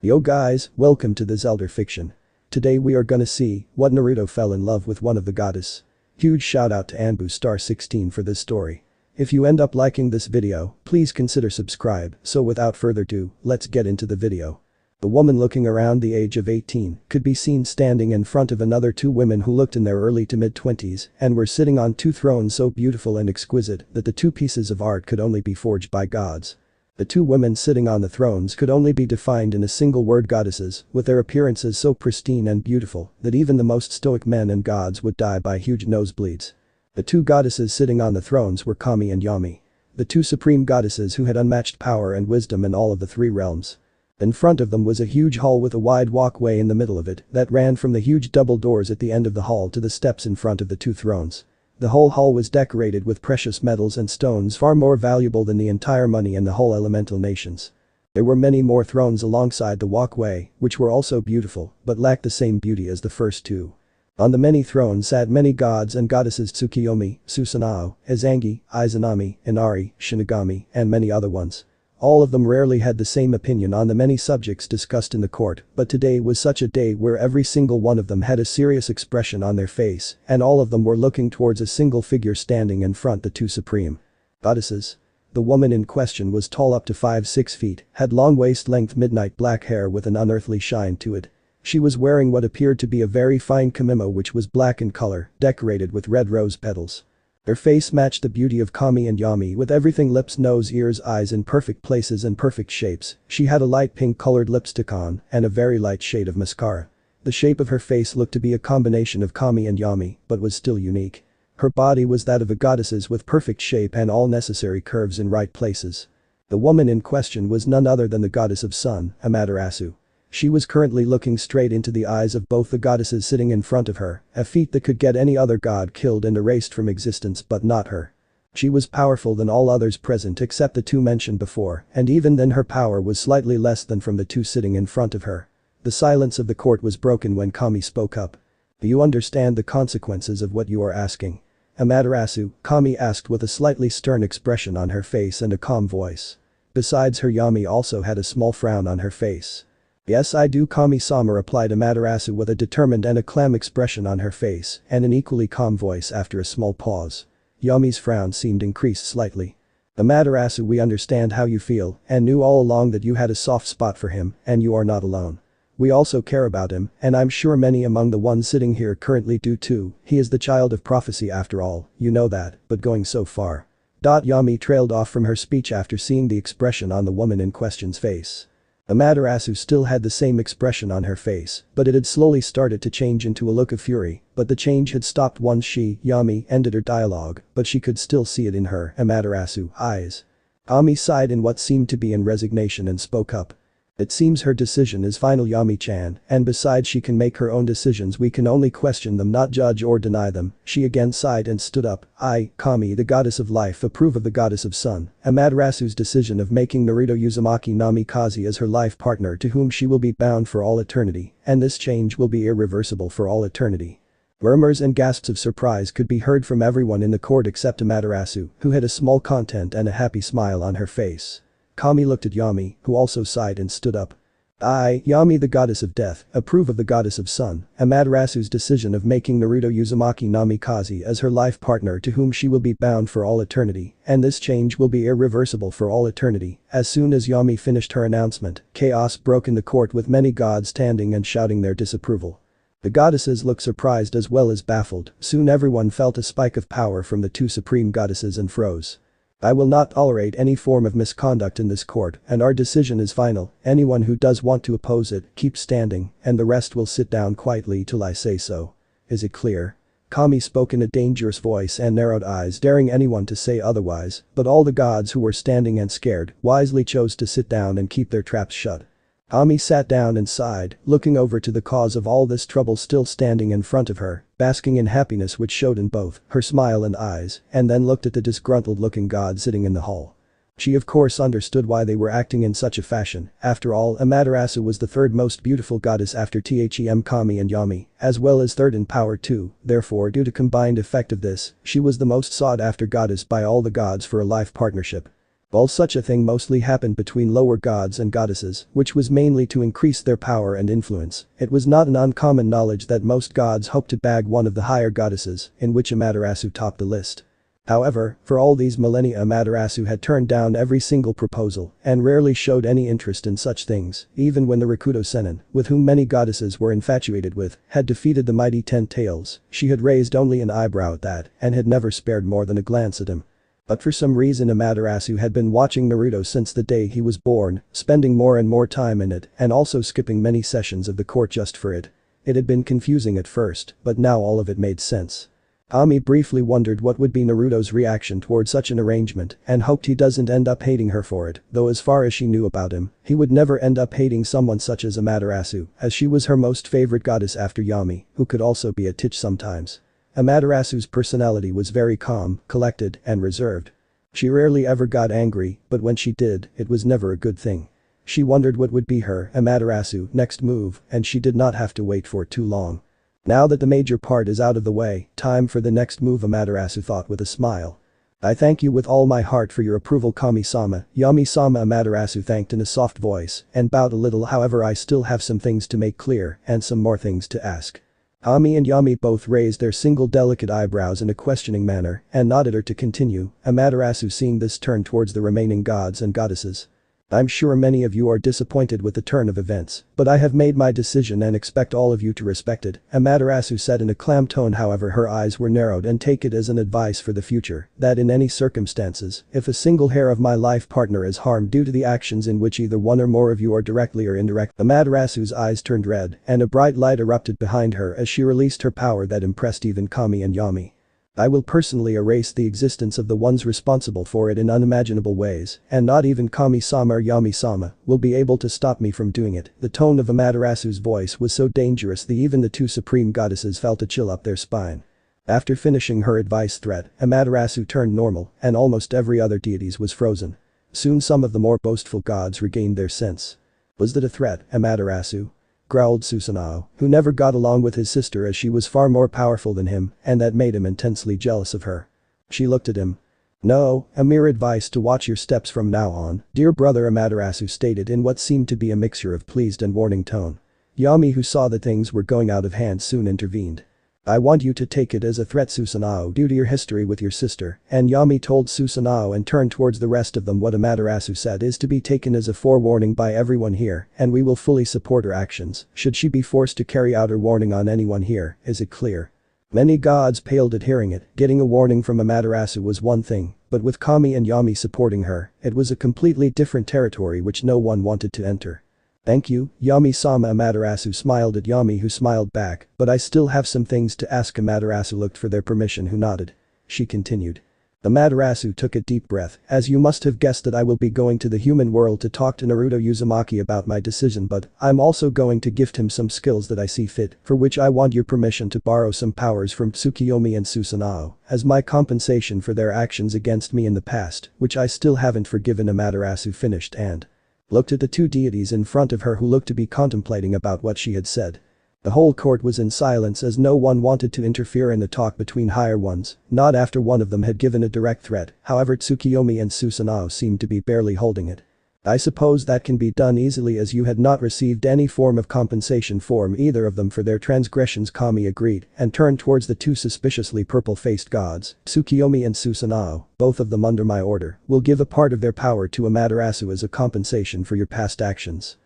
Yo guys, welcome to this elder fiction. Today we are gonna see what Naruto fell in love with one of the goddess. Huge shout out to anbu star 16 for this story. If you end up liking this video, please consider subscribe, so without further ado, let's get into the video. The woman looking around the age of 18 could be seen standing in front of another two women who looked in their early to mid-20s and were sitting on two thrones so beautiful and exquisite that the two pieces of art could only be forged by gods. The two women sitting on the thrones could only be defined in a single word: goddesses, with their appearances so pristine and beautiful that even the most stoic men and gods would die by huge nosebleeds. The two goddesses sitting on the thrones were Kami and Yami. The two supreme goddesses who had unmatched power and wisdom in all of the three realms. In front of them was a huge hall with a wide walkway in the middle of it that ran from the huge double doors at the end of the hall to the steps in front of the two thrones. The whole hall was decorated with precious metals and stones far more valuable than the entire money in the whole elemental nations. There were many more thrones alongside the walkway, which were also beautiful, but lacked the same beauty as the first two. On the many thrones sat many gods and goddesses: Tsukiyomi, Susanoo, Izanagi, Izanami, Inari, Shinigami, and many other ones. All of them rarely had the same opinion on the many subjects discussed in the court, but today was such a day where every single one of them had a serious expression on their face, and all of them were looking towards a single figure standing in front: the two supreme goddesses. The woman in question was tall up to 5-6 feet, had long waist-length midnight black hair with an unearthly shine to it. She was wearing what appeared to be a very fine kimono which was black in color, decorated with red rose petals. Her face matched the beauty of Kami and Yami with everything: lips, nose, ears, eyes in perfect places and perfect shapes. She had a light pink colored lipstick on and a very light shade of mascara. The shape of her face looked to be a combination of Kami and Yami, but was still unique. Her body was that of a goddess's with perfect shape and all necessary curves in right places. The woman in question was none other than the goddess of sun, Amaterasu. She was currently looking straight into the eyes of both the goddesses sitting in front of her, a feat that could get any other god killed and erased from existence but not her. She was powerful than all others present except the two mentioned before, and even then her power was slightly less than from the two sitting in front of her. The silence of the court was broken when Kami spoke up. "Do you understand the consequences of what you are asking?" Amaterasu, Kami asked with a slightly stern expression on her face and a calm voice. Besides her, Yami also had a small frown on her face. "Yes, I do," Kami-sama replied Amaterasu with a determined and a calm expression on her face and an equally calm voice after a small pause. Yami's frown seemed increased slightly. "Amaterasu, we understand how you feel and knew all along that you had a soft spot for him, and you are not alone. We also care about him, and I'm sure many among the ones sitting here currently do too. He is the child of prophecy after all, you know that, but going so far." Yami trailed off from her speech after seeing the expression on the woman in question's face. Amaterasu still had the same expression on her face, but it had slowly started to change into a look of fury, but the change had stopped once she, Yami, ended her dialogue, but she could still see it in her, Amaterasu, eyes. Kami sighed in what seemed to be in resignation and spoke up. "It seems her decision is final, Yami-chan, and besides she can make her own decisions, we can only question them, not judge or deny them." She again sighed and stood up. "I, Kami, the goddess of life, approve of the goddess of sun, Amaterasu's decision of making Naruto Uzumaki Namikaze as her life partner to whom she will be bound for all eternity, and this change will be irreversible for all eternity." Murmurs and gasps of surprise could be heard from everyone in the court except Amaterasu, who had a small content and a happy smile on her face. Kami looked at Yami, who also sighed and stood up. "I, Yami, the goddess of death, approve of the goddess of sun, Amaterasu's decision of making Naruto Uzumaki Namikaze as her life partner to whom she will be bound for all eternity, and this change will be irreversible for all eternity." As soon as Yami finished her announcement, chaos broke in the court with many gods standing and shouting their disapproval. The goddesses looked surprised as well as baffled. Soon everyone felt a spike of power from the two supreme goddesses and froze. "I will not tolerate any form of misconduct in this court, and our decision is final. Anyone who does want to oppose it, keep standing, and the rest will sit down quietly till I say so. Is it clear?" Kami spoke in a dangerous voice and narrowed eyes, daring anyone to say otherwise, but all the gods who were standing and scared wisely chose to sit down and keep their traps shut. Kami sat down and sighed, looking over to the cause of all this trouble still standing in front of her, basking in happiness which showed in both her smile and eyes, and then looked at the disgruntled looking god sitting in the hall. She of course understood why they were acting in such a fashion. After all, Amaterasu was the third most beautiful goddess after Them, Kami and Yami, as well as third in power too. Therefore, due to combined effect of this, she was the most sought after goddess by all the gods for a life partnership. While such a thing mostly happened between lower gods and goddesses, which was mainly to increase their power and influence, it was not an uncommon knowledge that most gods hoped to bag one of the higher goddesses, in which Amaterasu topped the list. However, for all these millennia Amaterasu had turned down every single proposal and rarely showed any interest in such things, even when the Rakuto Sennin, with whom many goddesses were infatuated with, had defeated the mighty Ten Tails, she had raised only an eyebrow at that and had never spared more than a glance at him. But for some reason Amaterasu had been watching Naruto since the day he was born, spending more and more time in it and also skipping many sessions of the court just for it. It had been confusing at first, but now all of it made sense. Ami briefly wondered what would be Naruto's reaction toward such an arrangement and hoped he doesn't end up hating her for it, though as far as she knew about him, he would never end up hating someone such as Amaterasu, as she was her most favorite goddess after Yami, who could also be a titch sometimes. Amaterasu's personality was very calm, collected, and reserved. She rarely ever got angry, but when she did, it was never a good thing. She wondered what would be her, Amaterasu, next move, and she did not have to wait for too long. Now that the major part is out of the way, time for the next move, Amaterasu thought with a smile. I thank you with all my heart for your approval, Kami-sama. Yami-sama. Amaterasu thanked in a soft voice and bowed a little. However, I still have some things to make clear and some more things to ask. Ami and Yami both raised their single delicate eyebrows in a questioning manner and nodded her to continue. Amaterasu, seeing this, turned towards the remaining gods and goddesses. I'm sure many of you are disappointed with the turn of events, but I have made my decision and expect all of you to respect it, Amaterasu said in a calm tone. However, her eyes were narrowed. And take it as an advice for the future, that in any circumstances, if a single hair of my life partner is harmed due to the actions in which either one or more of you are directly or indirectly. Amaterasu's eyes turned red and a bright light erupted behind her as she released her power that impressed even Kami and Yami. I will personally erase the existence of the ones responsible for it in unimaginable ways, and not even Kami-sama or Yami-sama will be able to stop me from doing it. The tone of Amaterasu's voice was so dangerous that even the two supreme goddesses felt a chill up their spine. After finishing her advice thread, Amaterasu turned normal, and almost every other deities was frozen. Soon some of the more boastful gods regained their sense. Was that a threat, Amaterasu? Growled Susanoo, who never got along with his sister as she was far more powerful than him, and that made him intensely jealous of her. She looked at him. No, a mere advice to watch your steps from now on, dear brother, Amaterasu stated in what seemed to be a mixture of pleased and warning tone. Yami, who saw that things were going out of hand, soon intervened. I want you to take it as a threat, Susanoo, due to your history with your sister, and Yami told Susanoo and turned towards the rest of them. What Amaterasu said is to be taken as a forewarning by everyone here, and we will fully support her actions should she be forced to carry out her warning on anyone here. Is it clear? Many gods paled at hearing it. Getting a warning from Amaterasu was one thing, but with Kami and Yami supporting her, it was a completely different territory which no one wanted to enter. Thank you, Yami-sama. Amaterasu smiled at Yami, who smiled back, but I still have some things to ask. Amaterasu looked for their permission, who nodded. She continued. Amaterasu took a deep breath, as you must have guessed that I will be going to the human world to talk to Naruto Uzumaki about my decision, but I'm also going to gift him some skills that I see fit, for which I want your permission to borrow some powers from Tsukiyomi and Susanoo, as my compensation for their actions against me in the past, which I still haven't forgiven. Amaterasu finished and looked at the two deities in front of her, who looked to be contemplating about what she had said. The whole court was in silence as no one wanted to interfere in the talk between higher ones, not after one of them had given a direct threat. However, Tsukiyomi and Susanoo seemed to be barely holding it. I suppose that can be done easily, as you had not received any form of compensation from either of them for their transgressions. Kami agreed and turned towards the two suspiciously purple-faced gods. Tsukiyomi and Susanoo, both of them under my order, will give a part of their power to Amaterasu as a compensation for your past actions.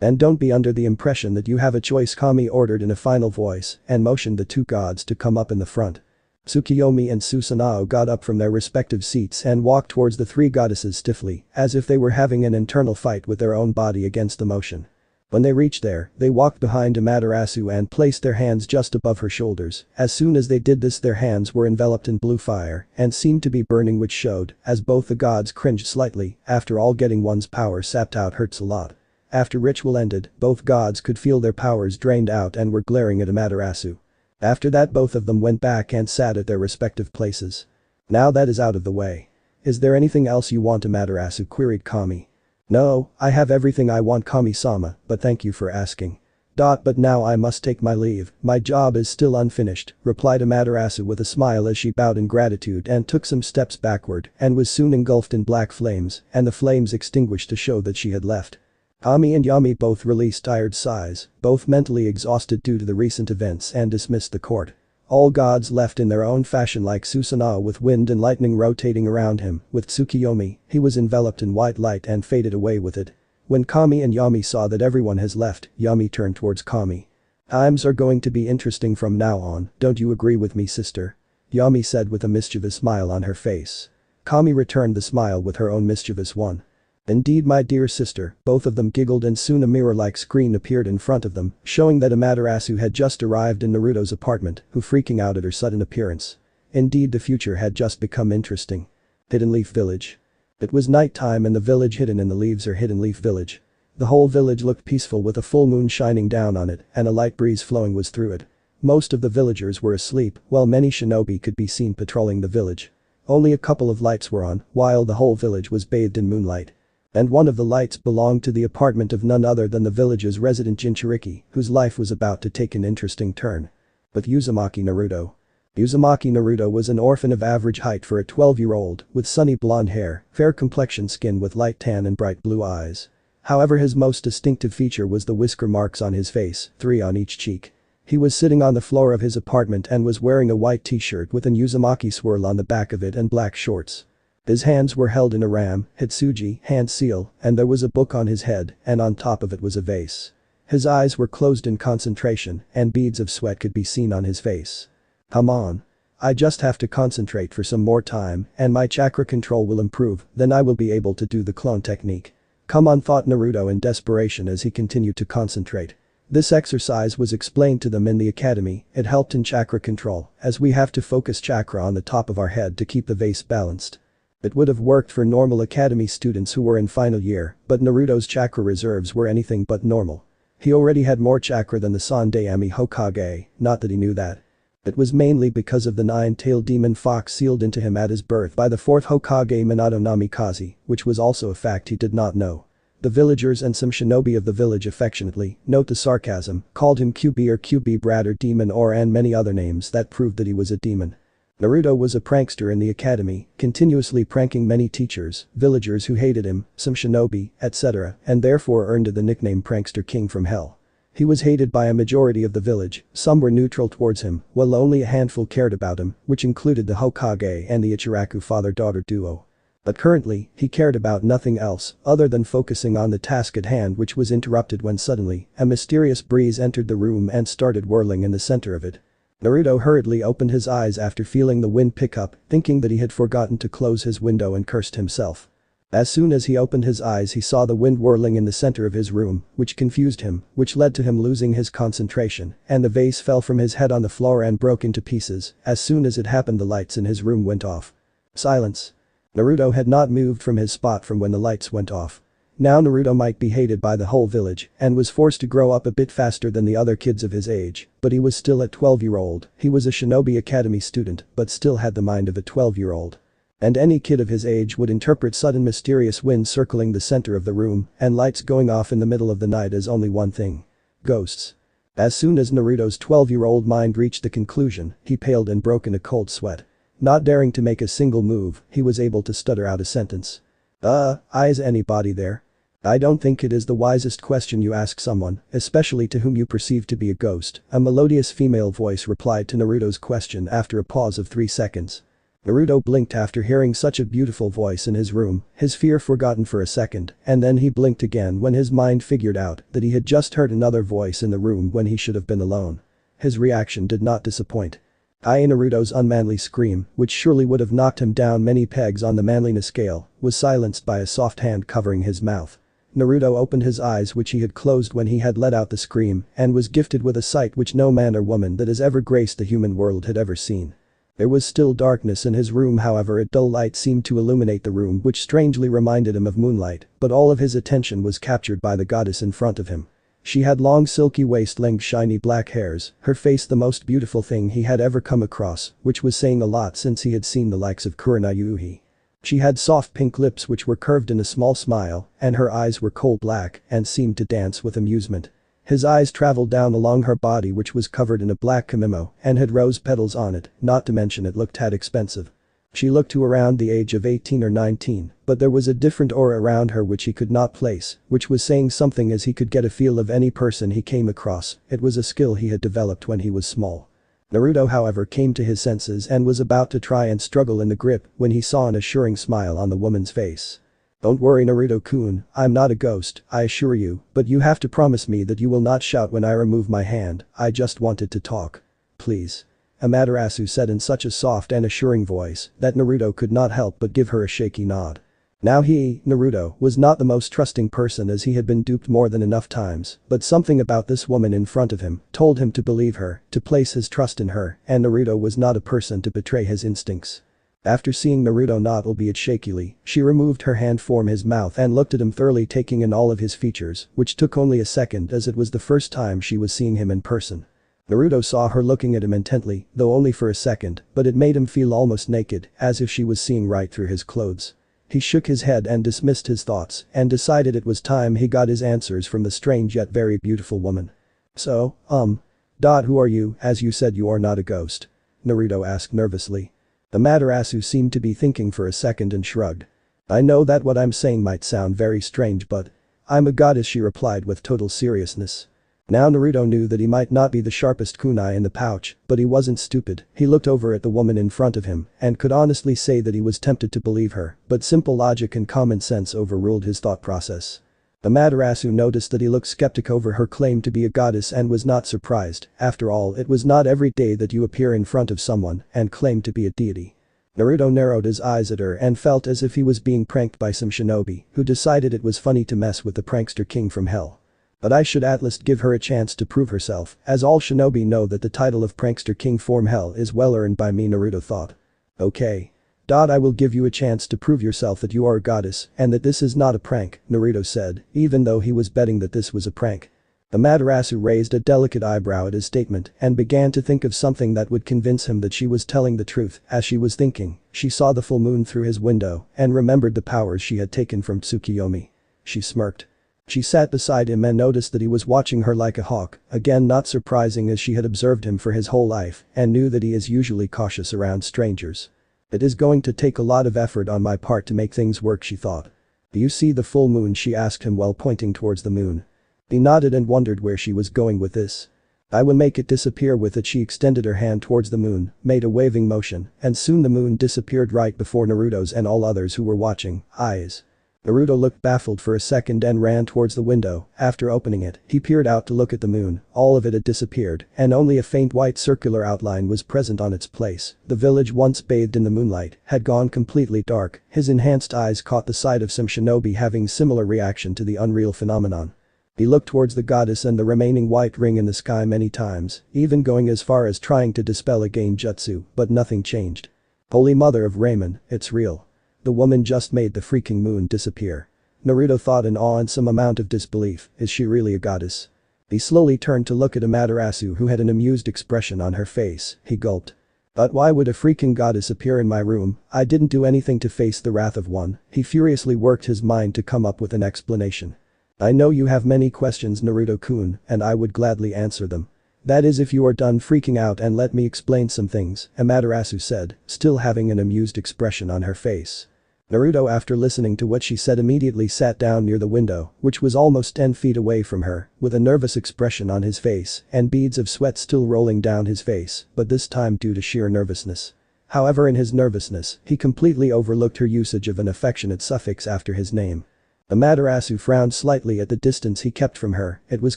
And don't be under the impression that you have a choice, Kami ordered in a final voice and motioned the two gods to come up in the front. Tsukiyomi and Susanoo got up from their respective seats and walked towards the three goddesses stiffly, as if they were having an internal fight with their own body against the motion. When they reached there, they walked behind Amaterasu and placed their hands just above her shoulders. As soon as they did this, their hands were enveloped in blue fire and seemed to be burning, which showed, as both the gods cringed slightly. After all, getting one's power sapped out hurts a lot. After ritual ended, both gods could feel their powers drained out and were glaring at Amaterasu. After that, both of them went back and sat at their respective places. Now that is out of the way. Is there anything else you want, Amaterasu queried Kami. No, I have everything I want, Kami-sama, but thank you for asking. But now I must take my leave, my job is still unfinished, replied Amaterasu with a smile as she bowed in gratitude and took some steps backward and was soon engulfed in black flames, and the flames extinguished to show that she had left. Kami and Yami both released tired sighs, both mentally exhausted due to the recent events, and dismissed the court. All gods left in their own fashion, like Susanoo with wind and lightning rotating around him. With Tsukiyomi, he was enveloped in white light and faded away with it. When Kami and Yami saw that everyone has left, Yami turned towards Kami. Times are going to be interesting from now on, don't you agree with me, sister? Yami said with a mischievous smile on her face. Kami returned the smile with her own mischievous one. Indeed, my dear sister, both of them giggled, and soon a mirror-like screen appeared in front of them, showing that Amaterasu had just arrived in Naruto's apartment, who freaking out at her sudden appearance. Indeed, the future had just become interesting. Hidden Leaf Village. It was night time and the village hidden in the leaves, or Hidden Leaf Village. The whole village looked peaceful with a full moon shining down on it and a light breeze flowing was through it. Most of the villagers were asleep, while many shinobi could be seen patrolling the village. Only a couple of lights were on, while the whole village was bathed in moonlight. And one of the lights belonged to the apartment of none other than the village's resident Jinchuriki, whose life was about to take an interesting turn. But Uzumaki Naruto. Uzumaki Naruto was an orphan of average height for a 12-year-old, with sunny blonde hair, fair complexion, skin with light tan and bright blue eyes. However, his most distinctive feature was the whisker marks on his face, 3 on each cheek. He was sitting on the floor of his apartment and was wearing a white t-shirt with an Uzumaki swirl on the back of it and black shorts. His hands were held in a ram, hitsuji, hand seal, and there was a book on his head, and on top of it was a vase. His eyes were closed in concentration, and beads of sweat could be seen on his face. Come on. I just have to concentrate for some more time, and my chakra control will improve, then I will be able to do the clone technique. Come on, thought Naruto in desperation as he continued to concentrate. This exercise was explained to them in the academy. It helped in chakra control, as we have to focus chakra on the top of our head to keep the vase balanced. It would have worked for normal academy students who were in final year, but Naruto's chakra reserves were anything but normal. He already had more chakra than the Sandaime Hokage, not that he knew that. It was mainly because of the 9-tailed demon fox sealed into him at his birth by the 4th Hokage Minato Namikaze, which was also a fact he did not know. The villagers and some shinobi of the village affectionately, note the sarcasm, called him QB or QB brat or demon or and many other names that proved that he was a demon. Naruto was a prankster in the academy, continuously pranking many teachers, villagers who hated him, some shinobi, etc., and therefore earned the nickname Prankster King from Hell. He was hated by a majority of the village, some were neutral towards him, while only a handful cared about him, which included the Hokage and the Ichiraku father-daughter duo. But currently, he cared about nothing else other than focusing on the task at hand, which was interrupted when suddenly, a mysterious breeze entered the room and started whirling in the center of it. Naruto hurriedly opened his eyes after feeling the wind pick up, thinking that he had forgotten to close his window and cursed himself. As soon as he opened his eyes, he saw the wind whirling in the center of his room, which confused him, which led to him losing his concentration, and the vase fell from his head on the floor and broke into pieces. As soon as it happened, the lights in his room went off. Silence. Naruto had not moved from his spot from when the lights went off. Now Naruto might be hated by the whole village and was forced to grow up a bit faster than the other kids of his age, but he was still a 12-year-old. He was a Shinobi Academy student but still had the mind of a 12-year-old. And any kid of his age would interpret sudden mysterious wind circling the center of the room and lights going off in the middle of the night as only one thing. Ghosts. As soon as Naruto's 12-year-old mind reached the conclusion, he paled and broke in a cold sweat. Not daring to make a single move, he was able to stutter out a sentence. Is anybody there? I don't think it is the wisest question you ask someone, especially to whom you perceive to be a ghost, a melodious female voice replied to Naruto's question after a pause of 3 seconds. Naruto blinked after hearing such a beautiful voice in his room, his fear forgotten for a second, and then he blinked again when his mind figured out that he had just heard another voice in the room when he should have been alone. His reaction did not disappoint. Naruto's unmanly scream, which surely would have knocked him down many pegs on the manliness scale, was silenced by a soft hand covering his mouth. Naruto opened his eyes, which he had closed when he had let out the scream, and was gifted with a sight which no man or woman that has ever graced the human world had ever seen. There was still darkness in his room, however a dull light seemed to illuminate the room, which strangely reminded him of moonlight, but all of his attention was captured by the goddess in front of him. She had long silky waist-length shiny black hairs, her face the most beautiful thing he had ever come across, which was saying a lot since he had seen the likes of Kurama. She had soft pink lips which were curved in a small smile, and her eyes were coal black and seemed to dance with amusement. His eyes traveled down along her body, which was covered in a black kimono and had rose petals on it, not to mention it looked tad expensive. She looked to around the age of 18 or 19, but there was a different aura around her which he could not place, which was saying something as he could get a feel of any person he came across. It was a skill he had developed when he was small. Naruto, however, came to his senses and was about to try and struggle in the grip when he saw an assuring smile on the woman's face. "Don't worry, Naruto-kun, I'm not a ghost, I assure you, but you have to promise me that you will not shout when I remove my hand. I just wanted to talk. Please." Amaterasu said in such a soft and assuring voice that Naruto could not help but give her a shaky nod. Now he, Naruto, was not the most trusting person as he had been duped more than enough times, but something about this woman in front of him told him to believe her, to place his trust in her, and Naruto was not a person to betray his instincts. After seeing Naruto nod, albeit shakily, she removed her hand from his mouth and looked at him thoroughly, taking in all of his features, which took only a second as it was the first time she was seeing him in person. Naruto saw her looking at him intently, though only for a second, but it made him feel almost naked, as if she was seeing right through his clothes. He shook his head and dismissed his thoughts and decided it was time he got his answers from the strange yet very beautiful woman. "So, who are you, as you said you are not a ghost?" Naruto asked nervously. Amaterasu seemed to be thinking for a second and shrugged. "I know that what I'm saying might sound very strange, but I'm a goddess," she replied with total seriousness. Now Naruto knew that he might not be the sharpest kunai in the pouch, but he wasn't stupid. He looked over at the woman in front of him and could honestly say that he was tempted to believe her, but simple logic and common sense overruled his thought process. Amaterasu noticed that he looked skeptic over her claim to be a goddess and was not surprised. After all, it was not every day that you appear in front of someone and claim to be a deity. Naruto narrowed his eyes at her and felt as if he was being pranked by some shinobi who decided it was funny to mess with the prankster king from hell. But I should at least give her a chance to prove herself, as all shinobi know that the title of prankster king from hell is well earned by me, Naruto thought. "Okay. I will give you a chance to prove yourself that you are a goddess and that this is not a prank," Naruto said, even though he was betting that this was a prank. Amaterasu raised a delicate eyebrow at his statement and began to think of something that would convince him that she was telling the truth. As she was thinking, she saw the full moon through his window and remembered the powers she had taken from Tsukiyomi. She smirked. She sat beside him and noticed that he was watching her like a hawk, again not surprising as she had observed him for his whole life and knew that he is usually cautious around strangers. "It is going to take a lot of effort on my part to make things work," she thought. "Do you see the full moon?" she asked him while pointing towards the moon. He nodded and wondered where she was going with this. "I will make it disappear with it." She extended her hand towards the moon, made a waving motion, and soon the moon disappeared right before Naruto's and all others who were watching eyes. Naruto looked baffled for a second and ran towards the window. After opening it, he peered out to look at the moon. All of it had disappeared, and only a faint white circular outline was present on its place. The village, once bathed in the moonlight, had gone completely dark. His enhanced eyes caught the sight of some shinobi having similar reaction to the unreal phenomenon. He looked towards the goddess and the remaining white ring in the sky many times, even going as far as trying to dispel a genjutsu, but nothing changed. "Holy Mother of Ramen, it's real. The woman just made the freaking moon disappear." Naruto thought in awe and some amount of disbelief. Is she really a goddess? He slowly turned to look at Amaterasu, who had an amused expression on her face. He gulped. "But why would a freaking goddess appear in my room? I didn't do anything to face the wrath of one." He furiously worked his mind to come up with an explanation. "I know you have many questions, Naruto-kun, and I would gladly answer them. That is if you are done freaking out and let me explain some things," Amaterasu said, still having an amused expression on her face. Naruto, after listening to what she said, immediately sat down near the window, which was almost 10 feet away from her, with a nervous expression on his face and beads of sweat still rolling down his face, but this time due to sheer nervousness. However, in his nervousness, he completely overlooked her usage of an affectionate suffix after his name. Amaterasu frowned slightly at the distance he kept from her. It was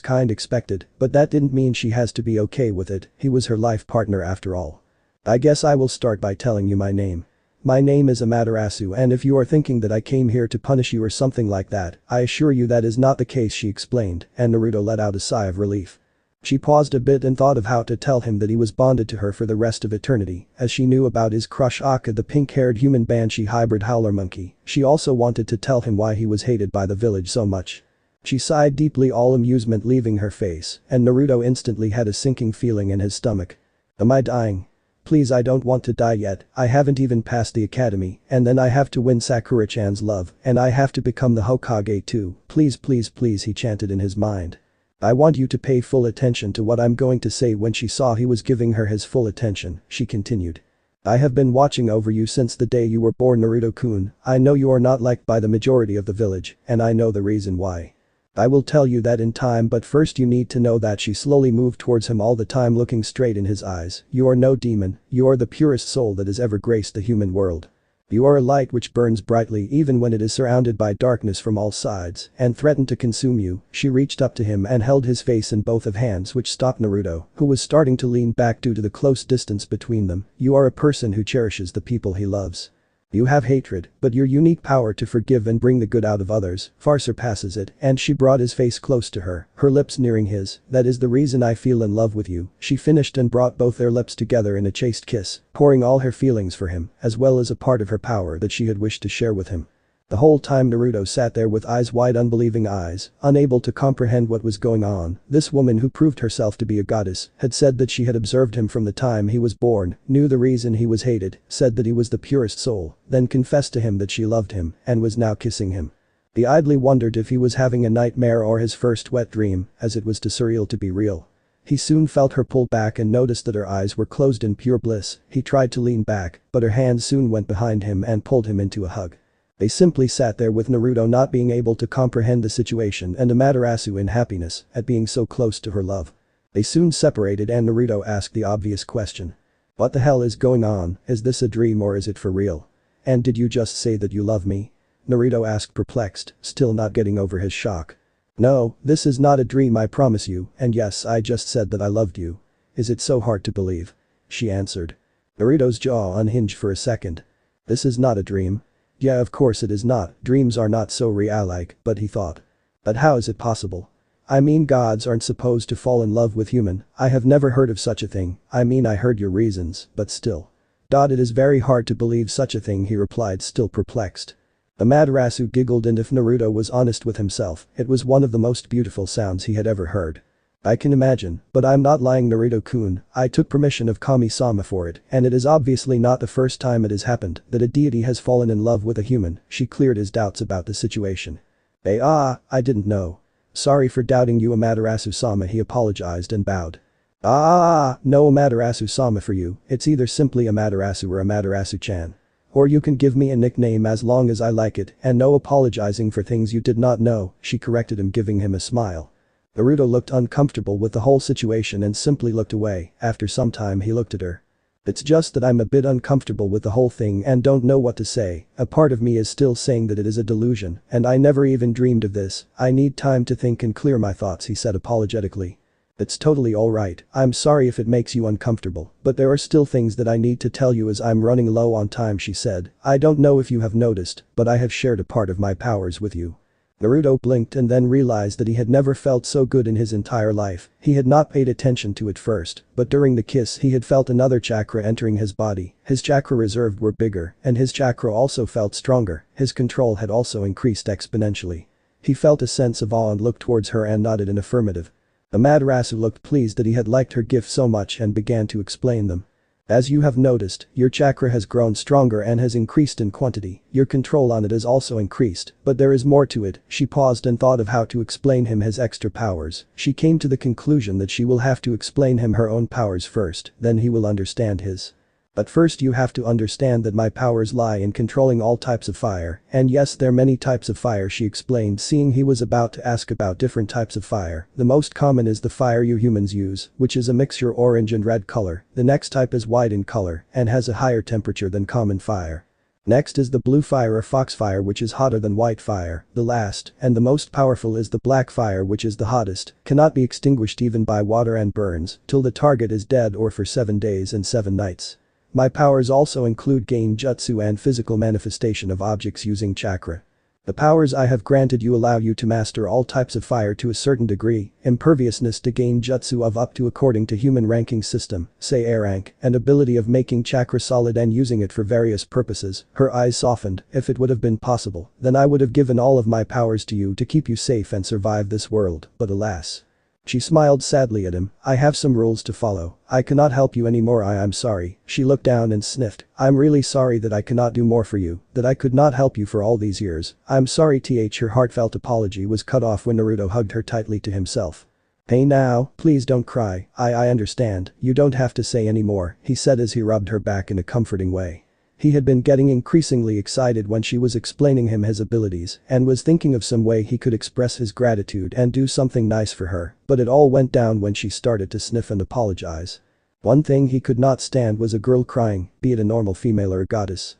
kind expected, but that didn't mean she has to be okay with it. He was her life partner after all. "I guess I will start by telling you my name. My name is Amaterasu, and if you are thinking that I came here to punish you or something like that, I assure you that is not the case," she explained, and Naruto let out a sigh of relief. She paused a bit and thought of how to tell him that he was bonded to her for the rest of eternity, as she knew about his crush Akka, the pink-haired human banshee hybrid howler monkey. She also wanted to tell him why he was hated by the village so much. She sighed deeply, all amusement leaving her face, and Naruto instantly had a sinking feeling in his stomach. "Am I dying? Please, I don't want to die yet. I haven't even passed the academy, and then I have to win Sakura-chan's love, and I have to become the Hokage too. Please, please, please," he chanted in his mind. I want you to pay full attention to what I'm going to say. When she saw he was giving her his full attention, she continued. I have been watching over you since the day you were born, Naruto-kun. I know you are not liked by the majority of the village, and I know the reason why. I will tell you that in time, but first you need to know that. She slowly moved towards him, all the time looking straight in his eyes. You are no demon, you are the purest soul that has ever graced the human world. You are a light which burns brightly even when it is surrounded by darkness from all sides and threatened to consume you. She reached up to him and held his face in both of hands, which stopped Naruto, who was starting to lean back due to the close distance between them. You are a person who cherishes the people he loves. You have hatred, but your unique power to forgive and bring the good out of others far surpasses it, and she brought his face close to her, her lips nearing his. That is the reason I feel in love with you, she finished and brought both their lips together in a chaste kiss, pouring all her feelings for him, as well as a part of her power that she had wished to share with him. The whole time Naruto sat there with eyes wide, unbelieving eyes, unable to comprehend what was going on. This woman, who proved herself to be a goddess, had said that she had observed him from the time he was born, knew the reason he was hated, said that he was the purest soul, then confessed to him that she loved him, and was now kissing him. He idly wondered if he was having a nightmare or his first wet dream, as it was too surreal to be real. He soon felt her pull back and noticed that her eyes were closed in pure bliss. He tried to lean back, but her hand soon went behind him and pulled him into a hug. They simply sat there with Naruto not being able to comprehend the situation and Amaterasu in happiness at being so close to her love. They soon separated and Naruto asked the obvious question. What the hell is going on? Is this a dream or is it for real? And did you just say that you love me? Naruto asked, perplexed, still not getting over his shock. No, this is not a dream, I promise you, and yes, I just said that I loved you. Is it so hard to believe? She answered. Naruto's jaw unhinged for a second. This is not a dream. Yeah, of course it is not, dreams are not so real-like, but he thought. But how is it possible? I mean, gods aren't supposed to fall in love with human. I have never heard of such a thing. I mean, I heard your reasons, but still. It is very hard to believe such a thing, he replied, still perplexed. Amaterasu giggled, and if Naruto was honest with himself, it was one of the most beautiful sounds he had ever heard. I can imagine, but I'm not lying, Naruto-kun. I took permission of Kami-sama for it, and it is obviously not the first time it has happened that a deity has fallen in love with a human. She cleared his doubts about the situation. I didn't know. Sorry for doubting you, Amaterasu-sama, he apologized and bowed. No Amaterasu-sama for you, it's either simply Amaterasu or Amaterasu-chan. Or you can give me a nickname as long as I like it, and no apologizing for things you did not know, she corrected him, giving him a smile. Naruto looked uncomfortable with the whole situation and simply looked away. After some time he looked at her. It's just that I'm a bit uncomfortable with the whole thing and don't know what to say. A part of me is still saying that it is a delusion, and I never even dreamed of this. I need time to think and clear my thoughts, he said apologetically. It's totally alright, I'm sorry if it makes you uncomfortable, but there are still things that I need to tell you as I'm running low on time, she said. I don't know if you have noticed, but I have shared a part of my powers with you. Naruto blinked and then realized that he had never felt so good in his entire life. He had not paid attention to it first, but during the kiss he had felt another chakra entering his body. His chakra reserved were bigger, and his chakra also felt stronger. His control had also increased exponentially. He felt a sense of awe and looked towards her and nodded in affirmative. Amaterasu looked pleased that he had liked her gift so much and began to explain them. As you have noticed, your chakra has grown stronger and has increased in quantity. Your control on it has also increased, but there is more to it. She paused and thought of how to explain him his extra powers. She came to the conclusion that she will have to explain him her own powers first, then he will understand his. But first you have to understand that my powers lie in controlling all types of fire, and yes, there are many types of fire, she explained, seeing he was about to ask about different types of fire. The most common is the fire you humans use, which is a mixture orange and red color. The next type is white in color and has a higher temperature than common fire. Next is the blue fire or foxfire, which is hotter than white fire. The last, and the most powerful, is the black fire, which is the hottest, cannot be extinguished even by water and burns till the target is dead or for 7 days and 7 nights. My powers also include genjutsu and physical manifestation of objects using chakra. The powers I have granted you allow you to master all types of fire to a certain degree, imperviousness to genjutsu of up to according to human ranking system, say A rank, and ability of making chakra solid and using it for various purposes. Her eyes softened. If it would have been possible, then I would have given all of my powers to you to keep you safe and survive this world, but alas. She smiled sadly at him. I have some rules to follow. I cannot help you anymore. I'm sorry. She looked down and sniffed. I'm really sorry that I cannot do more for you, that I could not help you for all these years. I'm sorry. Her heartfelt apology was cut off when Naruto hugged her tightly to himself. Hey now, please don't cry, I understand, you don't have to say any more, he said as he rubbed her back in a comforting way. He had been getting increasingly excited when she was explaining him his abilities and was thinking of some way he could express his gratitude and do something nice for her, but it all went down when she started to sniff and apologize. One thing he could not stand was a girl crying, be it a normal female or a goddess.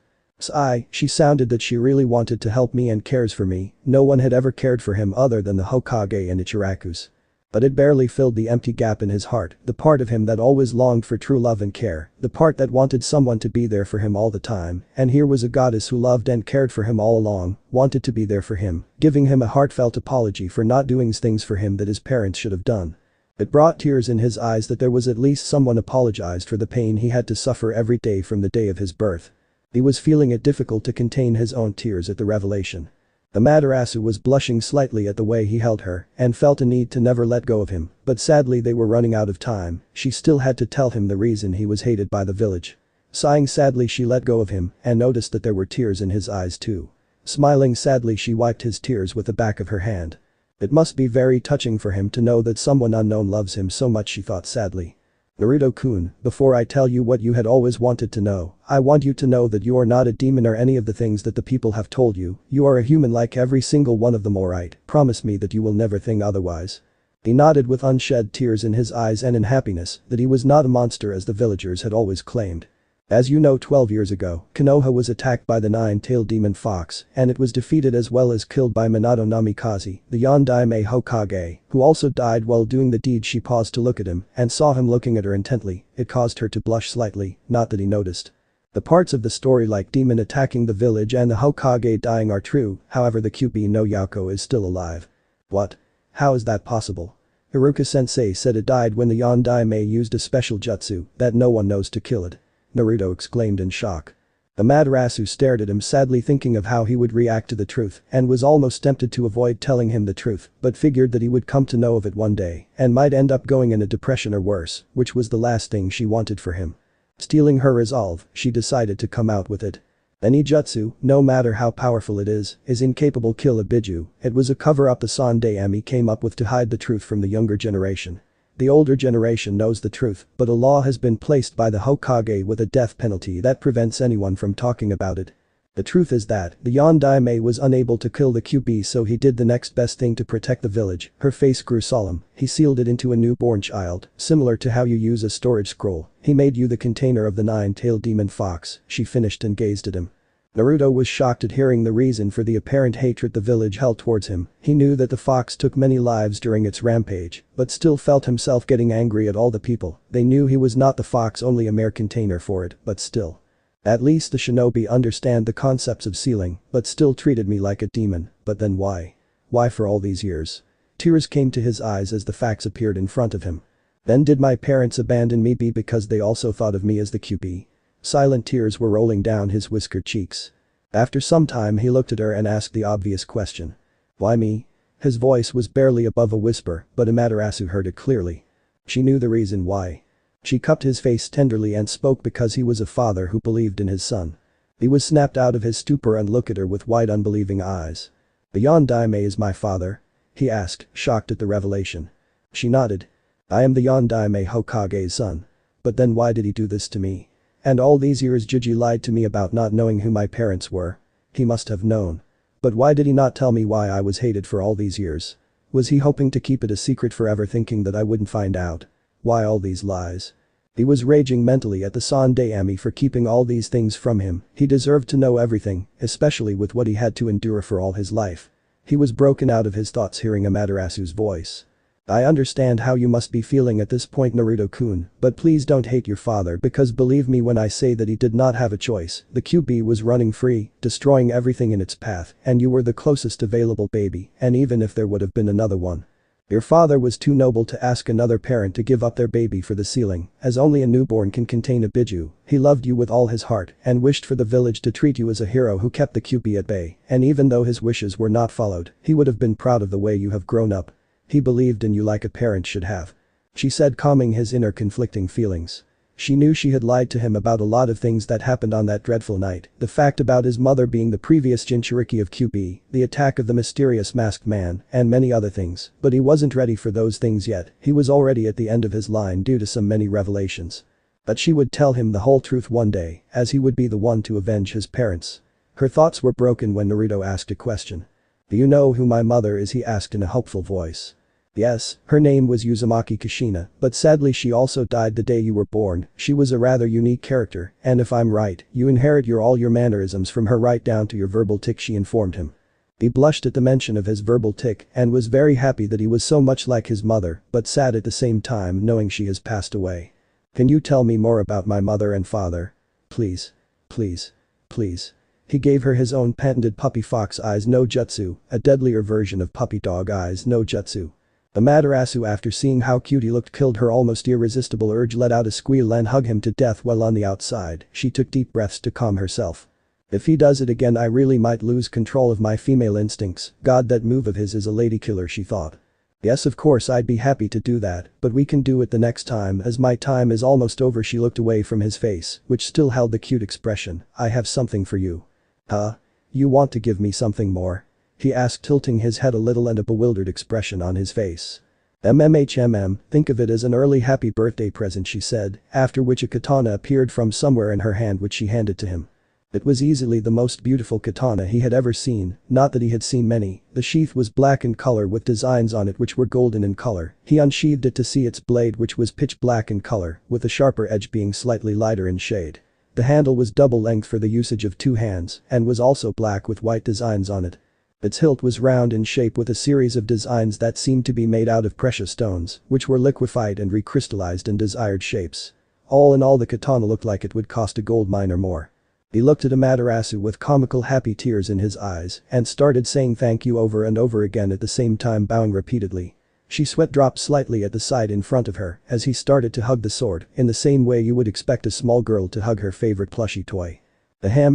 She sounded that she really wanted to help me and cares for me, no one had ever cared for him other than the Hokage and Ichirakus. But it barely filled the empty gap in his heart, the part of him that always longed for true love and care, the part that wanted someone to be there for him all the time, and here was a goddess who loved and cared for him all along, wanted to be there for him, giving him a heartfelt apology for not doing things for him that his parents should have done. It brought tears in his eyes that there was at least someone apologized for the pain he had to suffer every day from the day of his birth. He was feeling it difficult to contain his own tears at the revelation. Amaterasu was blushing slightly at the way he held her and felt a need to never let go of him, but sadly they were running out of time, she still had to tell him the reason he was hated by the village. Sighing sadly she let go of him and noticed that there were tears in his eyes too. Smiling sadly she wiped his tears with the back of her hand. It must be very touching for him to know that someone unknown loves him so much, she thought sadly. Naruto-kun, before I tell you what you had always wanted to know, I want you to know that you are not a demon or any of the things that the people have told you, you are a human like every single one of them, alright? Promise me that you will never think otherwise. He nodded with unshed tears in his eyes and in happiness that he was not a monster as the villagers had always claimed. As you know, 12 years ago, Konoha was attacked by the nine-tailed demon fox, and it was defeated as well as killed by Minato Namikaze, the Yondaime Hokage, who also died while doing the deed. She paused to look at him and saw him looking at her intently, it caused her to blush slightly, not that he noticed. The parts of the story like demon attacking the village and the Hokage dying are true, however the QB no Yako is still alive. What? How is that possible? Iruka-sensei said it died when the Yondaime used a special jutsu that no one knows to kill it. Naruto exclaimed in shock. Amaterasu stared at him sadly, thinking of how he would react to the truth and was almost tempted to avoid telling him the truth but figured that he would come to know of it one day and might end up going in a depression or worse, which was the last thing she wanted for him. Stealing her resolve, she decided to come out with it. Any jutsu, no matter how powerful it is incapable kill a Biju. It was a cover-up the Sandaime came up with to hide the truth from the younger generation. The older generation knows the truth, but a law has been placed by the Hokage with a death penalty that prevents anyone from talking about it. The truth is that the Yondaime was unable to kill the QB, so he did the next best thing to protect the village. Her face grew solemn, he sealed it into a newborn child, similar to how you use a storage scroll. He made you the container of the nine-tailed demon fox, she finished and gazed at him. Naruto was shocked at hearing the reason for the apparent hatred the village held towards him. He knew that the fox took many lives during its rampage, but still felt himself getting angry at all the people. They knew he was not the fox, only a mere container for it, but still. At least the shinobi understand the concepts of sealing, but still treated me like a demon, but then why? Why for all these years? Tears came to his eyes as the facts appeared in front of him. Then did my parents abandon me because they also thought of me as the QB? Silent tears were rolling down his whiskered cheeks. After some time he looked at her and asked the obvious question. Why me? His voice was barely above a whisper, but Amaterasu heard it clearly. She knew the reason why. She cupped his face tenderly and spoke because he was a father who believed in his son. He was snapped out of his stupor and looked at her with wide unbelieving eyes. The Yondaime is my father? He asked, shocked at the revelation. She nodded. I am the Yondaime Hokage's son. But then why did he do this to me? And all these years Jiji lied to me about not knowing who my parents were. He must have known. But why did he not tell me why I was hated for all these years? Was he hoping to keep it a secret forever, thinking that I wouldn't find out? Why all these lies? He was raging mentally at the Sandaime for keeping all these things from him. He deserved to know everything, especially with what he had to endure for all his life. He was broken out of his thoughts hearing Amaterasu's voice. I understand how you must be feeling at this point, Naruto-kun, but please don't hate your father, because believe me when I say that he did not have a choice. The QB was running free, destroying everything in its path, and you were the closest available baby, and even if there would have been another one. Your father was too noble to ask another parent to give up their baby for the sealing, as only a newborn can contain a Biju. He loved you with all his heart and wished for the village to treat you as a hero who kept the QB at bay, and even though his wishes were not followed, he would have been proud of the way you have grown up. He believed in you like a parent should have. She said, calming his inner conflicting feelings. She knew she had lied to him about a lot of things that happened on that dreadful night, the fact about his mother being the previous Jinchuriki of QB, the attack of the mysterious masked man, and many other things, but he wasn't ready for those things yet, he was already at the end of his line due to some many revelations. But she would tell him the whole truth one day, as he would be the one to avenge his parents. Her thoughts were broken when Naruto asked a question. "Do you know who my mother is?" he asked in a hopeful voice. "Yes, her name was Uzumaki Kushina, but sadly she also died the day you were born. She was a rather unique character, and if I'm right, you inherit all your mannerisms from her right down to your verbal tick," she informed him. He blushed at the mention of his verbal tick and was very happy that he was so much like his mother, but sad at the same time knowing she has passed away. "Can you tell me more about my mother and father? Please. Please. Please." He gave her his own patented puppy fox eyes no jutsu, a deadlier version of puppy dog eyes no jutsu. Amaterasu, after seeing how cute he looked, killed her almost irresistible urge, let out a squeal and hugged him to death while on the outside. She took deep breaths to calm herself. "If he does it again I really might lose control of my female instincts. God, that move of his is a lady killer," she thought. "Yes, of course I'd be happy to do that, but we can do it the next time, as my time is almost over." She looked away from his face, which still held the cute expression. "I have something for you." "Huh? You want to give me something more?" he asked, tilting his head a little and a bewildered expression on his face. Think of it as an early happy birthday present," she said, after which a katana appeared from somewhere in her hand which she handed to him. It was easily the most beautiful katana he had ever seen, not that he had seen many. The sheath was black in color with designs on it which were golden in color. He unsheathed it to see its blade, which was pitch black in color, with the sharper edge being slightly lighter in shade. The handle was double length for the usage of two hands and was also black with white designs on it. Its hilt was round in shape with a series of designs that seemed to be made out of precious stones, which were liquefied and recrystallized in desired shapes. All in all, the katana looked like it would cost a gold mine or more. He looked at Amaterasu with comical happy tears in his eyes and started saying thank you over and over again, at the same time bowing repeatedly. She sweat dropped slightly at the side in front of her as he started to hug the sword in the same way you would expect a small girl to hug her favorite plushie toy.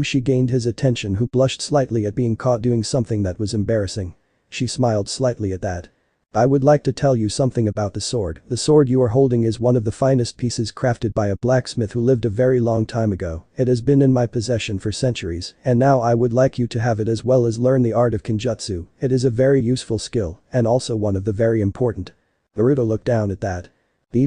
She gained his attention, who blushed slightly at being caught doing something that was embarrassing. She smiled slightly at that. "I would like to tell you something about the sword. The sword you are holding is one of the finest pieces crafted by a blacksmith who lived a very long time ago. It has been in my possession for centuries, and now I would like you to have it as well as learn the art of Kenjutsu. It is a very useful skill, and also one of the very important." Naruto looked down at that.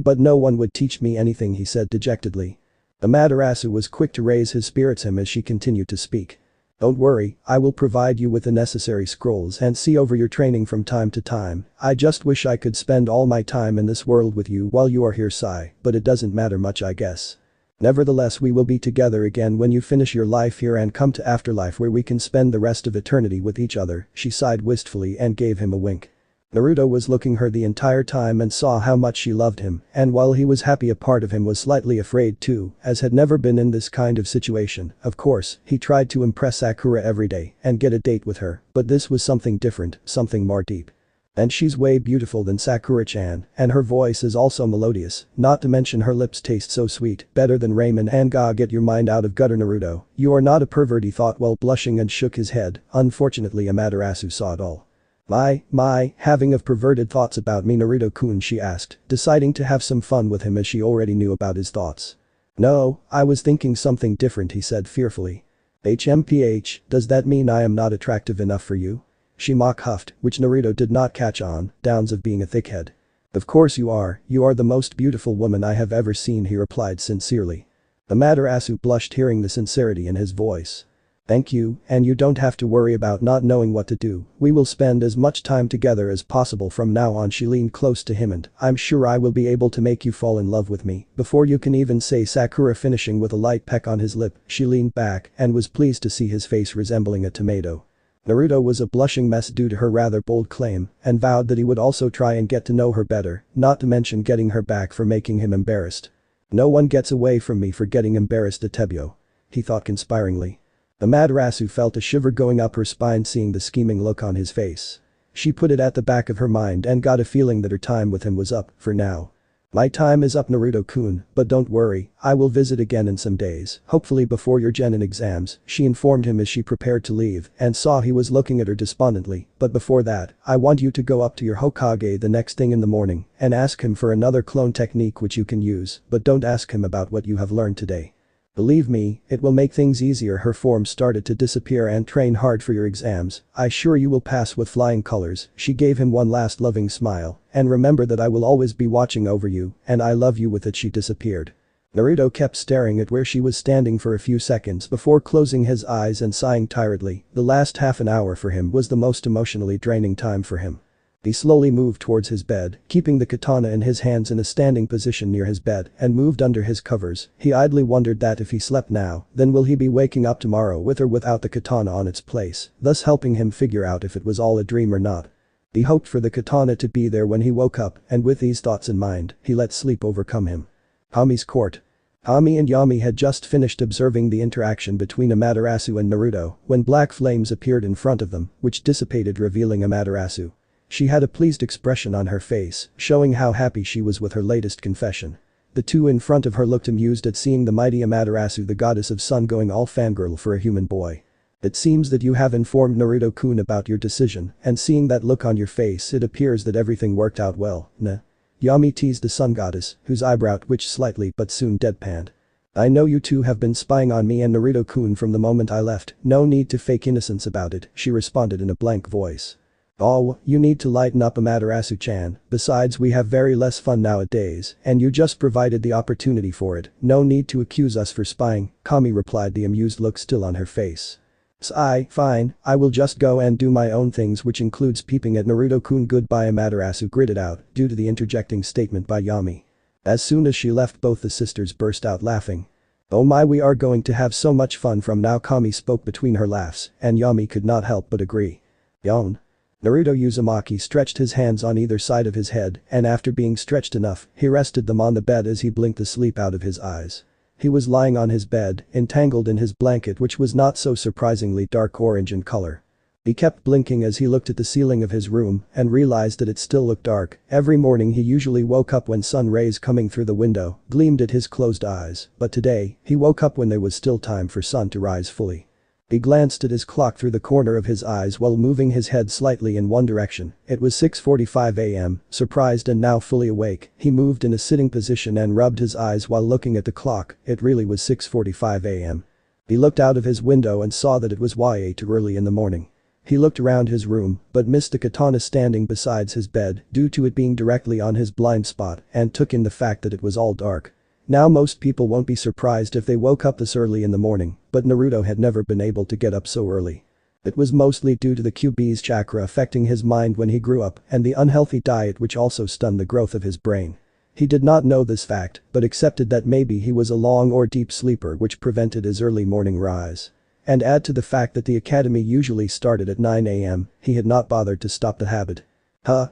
"But no one would teach me anything," he said dejectedly. Amaterasu was quick to raise his spirits him as she continued to speak. "Don't worry, I will provide you with the necessary scrolls and see over your training from time to time. I just wish I could spend all my time in this world with you while you are here, Sai, but it doesn't matter much, I guess. Nevertheless, we will be together again when you finish your life here and come to afterlife where we can spend the rest of eternity with each other." She sighed wistfully and gave him a wink. Naruto was looking her the entire time and saw how much she loved him, and while he was happy, a part of him was slightly afraid too, as had never been in this kind of situation. Of course, he tried to impress Sakura every day and get a date with her, but this was something different, something more deep. "And she's way beautiful than Sakura-chan, and her voice is also melodious, not to mention her lips taste so sweet, better than ramen and get your mind out of gutter, Naruto. You are not a pervert," he thought while blushing and shook his head. Unfortunately, Amaterasu saw it all. Having of perverted thoughts about me, Naruto-kun?" she asked, deciding to have some fun with him as she already knew about his thoughts. "No, I was thinking something different," he said fearfully. Does that mean I am not attractive enough for you?" She mock-huffed, which Naruto did not catch on, downs of being a thickhead. "Of course you are the most beautiful woman I have ever seen," he replied sincerely. Amaterasu blushed hearing the sincerity in his voice. "Thank you, and you don't have to worry about not knowing what to do. We will spend as much time together as possible from now on." She leaned close to him, "and I'm sure I will be able to make you fall in love with me before you can even say Sakura," finishing with a light peck on his lip. She leaned back and was pleased to see his face resembling a tomato. Naruto was a blushing mess due to her rather bold claim and vowed that he would also try and get to know her better, not to mention getting her back for making him embarrassed. "No one gets away from me for getting embarrassed at Tebio," he thought conspiringly. Amaterasu felt a shiver going up her spine seeing the scheming look on his face. She put it at the back of her mind and got a feeling that her time with him was up, for now. My time is up, Naruto-kun, but don't worry, I will visit again in some days, hopefully before your genin exams, she informed him as she prepared to leave and saw he was looking at her despondently, but before that, I want you to go up to your Hokage the next thing in the morning and ask him for another clone technique which you can use, but don't ask him about what you have learned today. Believe me, it will make things easier. Her form started to disappear and train hard for your exams, I sure you will pass with flying colors. She gave him one last loving smile, and remember that I will always be watching over you, and I love you. With it she disappeared. Naruto kept staring at where she was standing for a few seconds before closing his eyes and sighing tiredly. The last half an hour for him was the most emotionally draining time for him. He slowly moved towards his bed, keeping the katana in his hands in a standing position near his bed, and moved under his covers. He idly wondered that if he slept now, then will he be waking up tomorrow with or without the katana on its place, thus helping him figure out if it was all a dream or not. He hoped for the katana to be there when he woke up, and with these thoughts in mind, he let sleep overcome him. Hami's court. Hami and Yami had just finished observing the interaction between Amaterasu and Naruto when black flames appeared in front of them, which dissipated, revealing Amaterasu. She had a pleased expression on her face, showing how happy she was with her latest confession. The two in front of her looked amused at seeing the mighty Amaterasu, the goddess of sun, going all fangirl for a human boy. It seems that you have informed Naruto-kun about your decision, and seeing that look on your face, it appears that everything worked out well, nah. Yami teased the sun goddess, whose eyebrow twitched slightly but soon deadpanned. I know you two have been spying on me and Naruto-kun from the moment I left, no need to fake innocence about it, she responded in a blank voice. Oh, you need to lighten up, Amaterasu-chan, besides we have very less fun nowadays, and you just provided the opportunity for it, no need to accuse us for spying, Kami replied, the amused look still on her face. Fine, I will just go and do my own things, which includes peeping at Naruto-kun. Goodbye, Amaterasu gritted out due to the interjecting statement by Yami. As soon as she left, both the sisters burst out laughing. Oh my, we are going to have so much fun from now, Kami spoke between her laughs, and Yami could not help but agree. Yawn. Naruto Uzumaki stretched his hands on either side of his head, and after being stretched enough, he rested them on the bed as he blinked the sleep out of his eyes. He was lying on his bed, entangled in his blanket, which was not so surprisingly dark orange in color. He kept blinking as he looked at the ceiling of his room and realized that it still looked dark. Every morning he usually woke up when sun rays coming through the window gleamed at his closed eyes, but today, he woke up when there was still time for sun to rise fully. He glanced at his clock through the corner of his eyes while moving his head slightly in one direction. It was 6:45 a.m. Surprised and now fully awake, he moved in a sitting position and rubbed his eyes while looking at the clock. It really was 6:45 a.m. He looked out of his window and saw that it was way too early in the morning. He looked around his room but missed the katana standing beside his bed due to it being directly on his blind spot, and took in the fact that it was all dark. Now most people won't be surprised if they woke up this early in the morning, but Naruto had never been able to get up so early. It was mostly due to the QB's chakra affecting his mind when he grew up and the unhealthy diet, which also stunned the growth of his brain. He did not know this fact but accepted that maybe he was a long or deep sleeper, which prevented his early morning rise. And add to the fact that the academy usually started at 9 a.m, he had not bothered to stop the habit.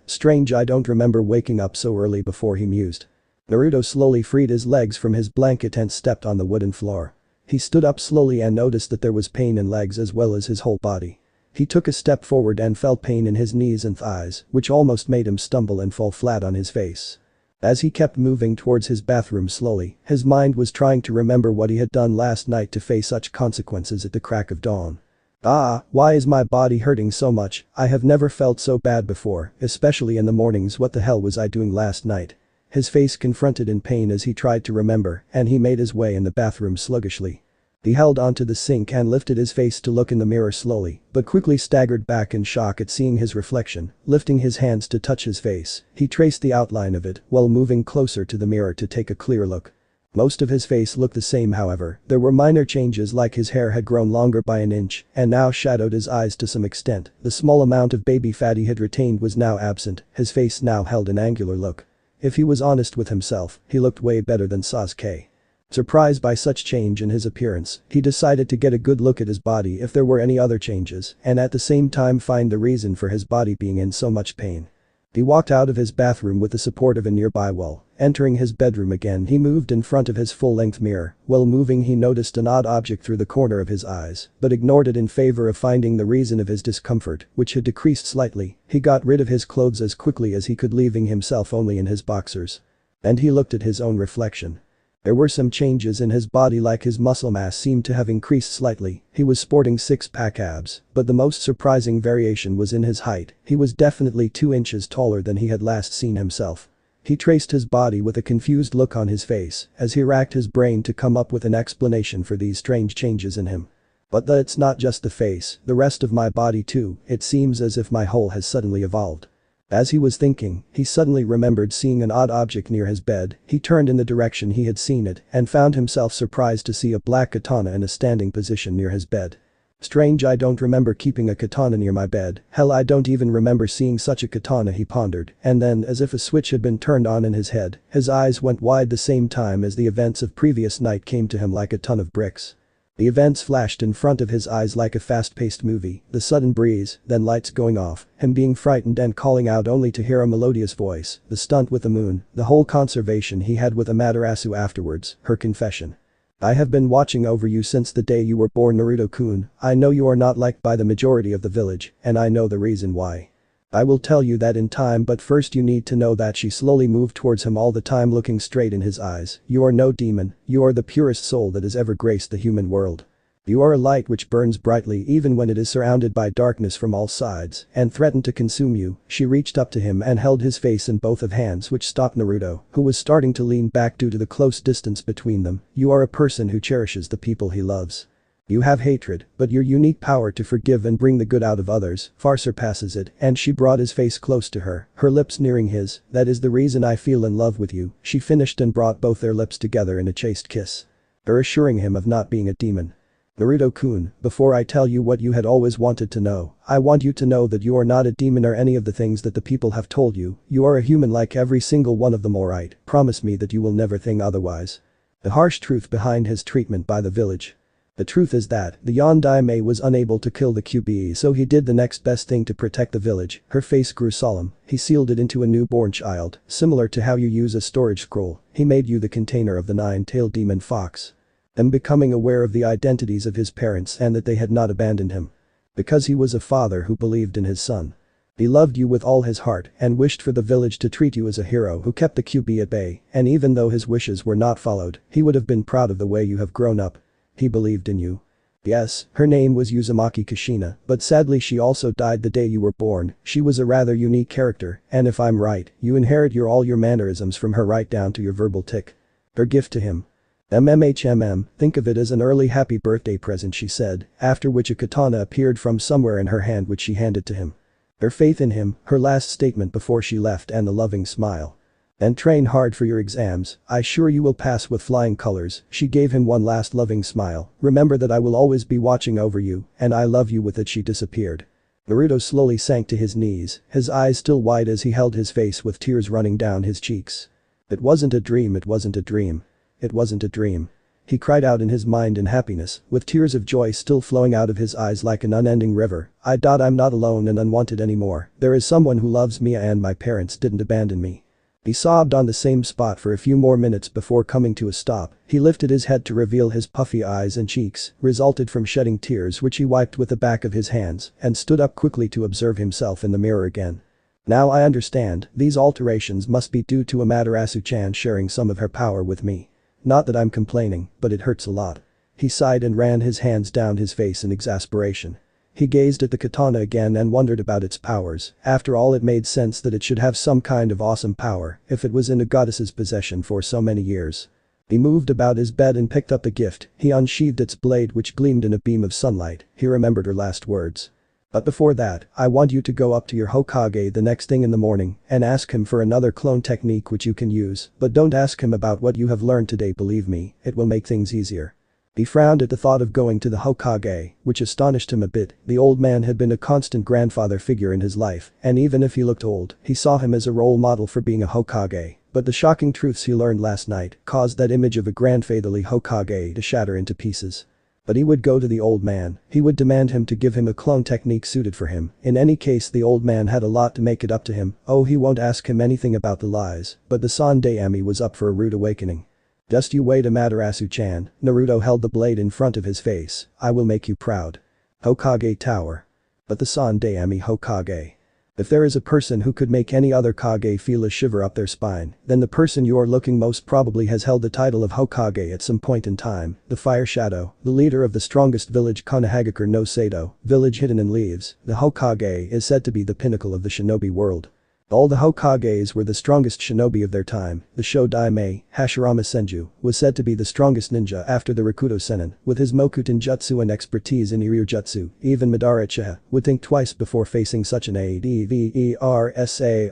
Strange, I don't remember waking up so early before, he mused. Naruto slowly freed his legs from his blanket and stepped on the wooden floor. He stood up slowly and noticed that there was pain in legs as well as his whole body. He took a step forward and felt pain in his knees and thighs, which almost made him stumble and fall flat on his face. As he kept moving towards his bathroom slowly, his mind was trying to remember what he had done last night to face such consequences at the crack of dawn. Why is my body hurting so much? I have never felt so bad before, especially in the mornings. What the hell was I doing last night? His face confronted in pain as he tried to remember, and he made his way in the bathroom sluggishly. He held onto the sink and lifted his face to look in the mirror slowly, but quickly staggered back in shock at seeing his reflection. Lifting his hands to touch his face, he traced the outline of it while moving closer to the mirror to take a clear look. Most of his face looked the same, however, there were minor changes, like his hair had grown longer by an inch and now shadowed his eyes to some extent. The small amount of baby fat he had retained was now absent, his face now held an angular look. If he was honest with himself, he looked way better than Sasuke. Surprised by such change in his appearance, he decided to get a good look at his body if there were any other changes, and at the same time find the reason for his body being in so much pain. He walked out of his bathroom with the support of a nearby wall. Entering his bedroom again, he moved in front of his full-length mirror. While moving, he noticed an odd object through the corner of his eyes, but ignored it in favor of finding the reason of his discomfort, which had decreased slightly. He got rid of his clothes as quickly as he could, leaving himself only in his boxers. And he looked at his own reflection. There were some changes in his body, like his muscle mass seemed to have increased slightly, he was sporting six-pack abs, but the most surprising variation was in his height, he was definitely 2 inches taller than he had last seen himself. He traced his body with a confused look on his face as he racked his brain to come up with an explanation for these strange changes in him. But it's not just the face, the rest of my body too, it seems as if my whole has suddenly evolved. As he was thinking, he suddenly remembered seeing an odd object near his bed, he turned in the direction he had seen it and found himself surprised to see a black katana in a standing position near his bed. Strange, I don't remember keeping a katana near my bed, hell I don't even remember seeing such a katana, he pondered, and then as if a switch had been turned on in his head, his eyes went wide the same time as the events of previous night came to him like a ton of bricks. The events flashed in front of his eyes like a fast-paced movie, the sudden breeze, then lights going off, him being frightened and calling out only to hear a melodious voice, the stunt with the moon, the whole conversation he had with Amaterasu afterwards, her confession. I have been watching over you since the day you were born, Naruto-kun, I know you are not liked by the majority of the village, and I know the reason why. I will tell you that in time, but first you need to know that. She slowly moved towards him, all the time looking straight in his eyes. You are no demon, you are the purest soul that has ever graced the human world. You are a light which burns brightly even when it is surrounded by darkness from all sides and threatened to consume you. She reached up to him and held his face in both of hands, which stopped Naruto, who was starting to lean back due to the close distance between them. You are a person who cherishes the people he loves. You have hatred, but your unique power to forgive and bring the good out of others far surpasses it, and she brought his face close to her, her lips nearing his. That is the reason I feel in love with you, she finished and brought both their lips together in a chaste kiss. Her assuring him of not being a demon. Naruto-kun, before I tell you what you had always wanted to know, I want you to know that you are not a demon or any of the things that the people have told you, you are a human like every single one of them, alright? Promise me that you will never think otherwise. The harsh truth behind his treatment by the village. The truth is that the Yondaime was unable to kill the QBE, so he did the next best thing to protect the village. Her face grew solemn, he sealed it into a newborn child, similar to how you use a storage scroll, he made you the container of the 9-tailed demon fox. And becoming aware of the identities of his parents and that they had not abandoned him. Because he was a father who believed in his son. He loved you with all his heart and wished for the village to treat you as a hero who kept the QB at bay, and even though his wishes were not followed, he would have been proud of the way you have grown up. He believed in you. Yes, her name was Uzumaki Kushina, but sadly she also died the day you were born. She was a rather unique character, and if I'm right, you inherit all your mannerisms from her right down to your verbal tick. Her gift to him. Think of it as an early happy birthday present, she said, after which a katana appeared from somewhere in her hand which she handed to him. Her faith in him, her last statement before she left, and the loving smile. And train hard for your exams, I sure you will pass with flying colors. She gave him one last loving smile. Remember that I will always be watching over you, and I love you. With it she disappeared. Naruto slowly sank to his knees, his eyes still wide as he held his face with tears running down his cheeks. It wasn't a dream, it wasn't a dream. It wasn't a dream. He cried out in his mind in happiness, with tears of joy still flowing out of his eyes like an unending river. I'm not alone and unwanted anymore. There is someone who loves me and my parents didn't abandon me. He sobbed on the same spot for a few more minutes before coming to a stop. He lifted his head to reveal his puffy eyes and cheeks, resulted from shedding tears which he wiped with the back of his hands, and stood up quickly to observe himself in the mirror again. Now I understand, these alterations must be due to Amaterasu-chan sharing some of her power with me. Not that I'm complaining, but it hurts a lot. He sighed and ran his hands down his face in exasperation. He gazed at the katana again and wondered about its powers. After all, it made sense that it should have some kind of awesome power if it was in a goddess's possession for so many years. He moved about his bed and picked up the gift. He unsheathed its blade which gleamed in a beam of sunlight. He remembered her last words. But before that, I want you to go up to your Hokage the next thing in the morning and ask him for another clone technique which you can use, but don't ask him about what you have learned today, believe me, it will make things easier. He frowned at the thought of going to the Hokage, which astonished him a bit. The old man had been a constant grandfather figure in his life, and even if he looked old, he saw him as a role model for being a Hokage. But the shocking truths he learned last night caused that image of a grandfatherly Hokage to shatter into pieces. But he would go to the old man, he would demand him to give him a clone technique suited for him. In any case, the old man had a lot to make it up to him. Oh, he won't ask him anything about the lies, but the Sandaime was up for a rude awakening. Just you wait, Amaterasu-chan. Naruto held the blade in front of his face. I will make you proud. Hokage Tower. But the Sandaime Hokage. If there is a person who could make any other Kage feel a shiver up their spine, then the person you are looking most probably has held the title of Hokage at some point in time, the Fire Shadow, the leader of the strongest village Konohagakure no Sado, village hidden in leaves. The Hokage is said to be the pinnacle of the shinobi world. All the Hokages were the strongest shinobi of their time. The Shodaime, Hashirama Senju, was said to be the strongest ninja after the Rakuto Sennin, with his Mokuton Jutsu and expertise in Iryu Jutsu. Even Madara Uchiha would think twice before facing such an adversary.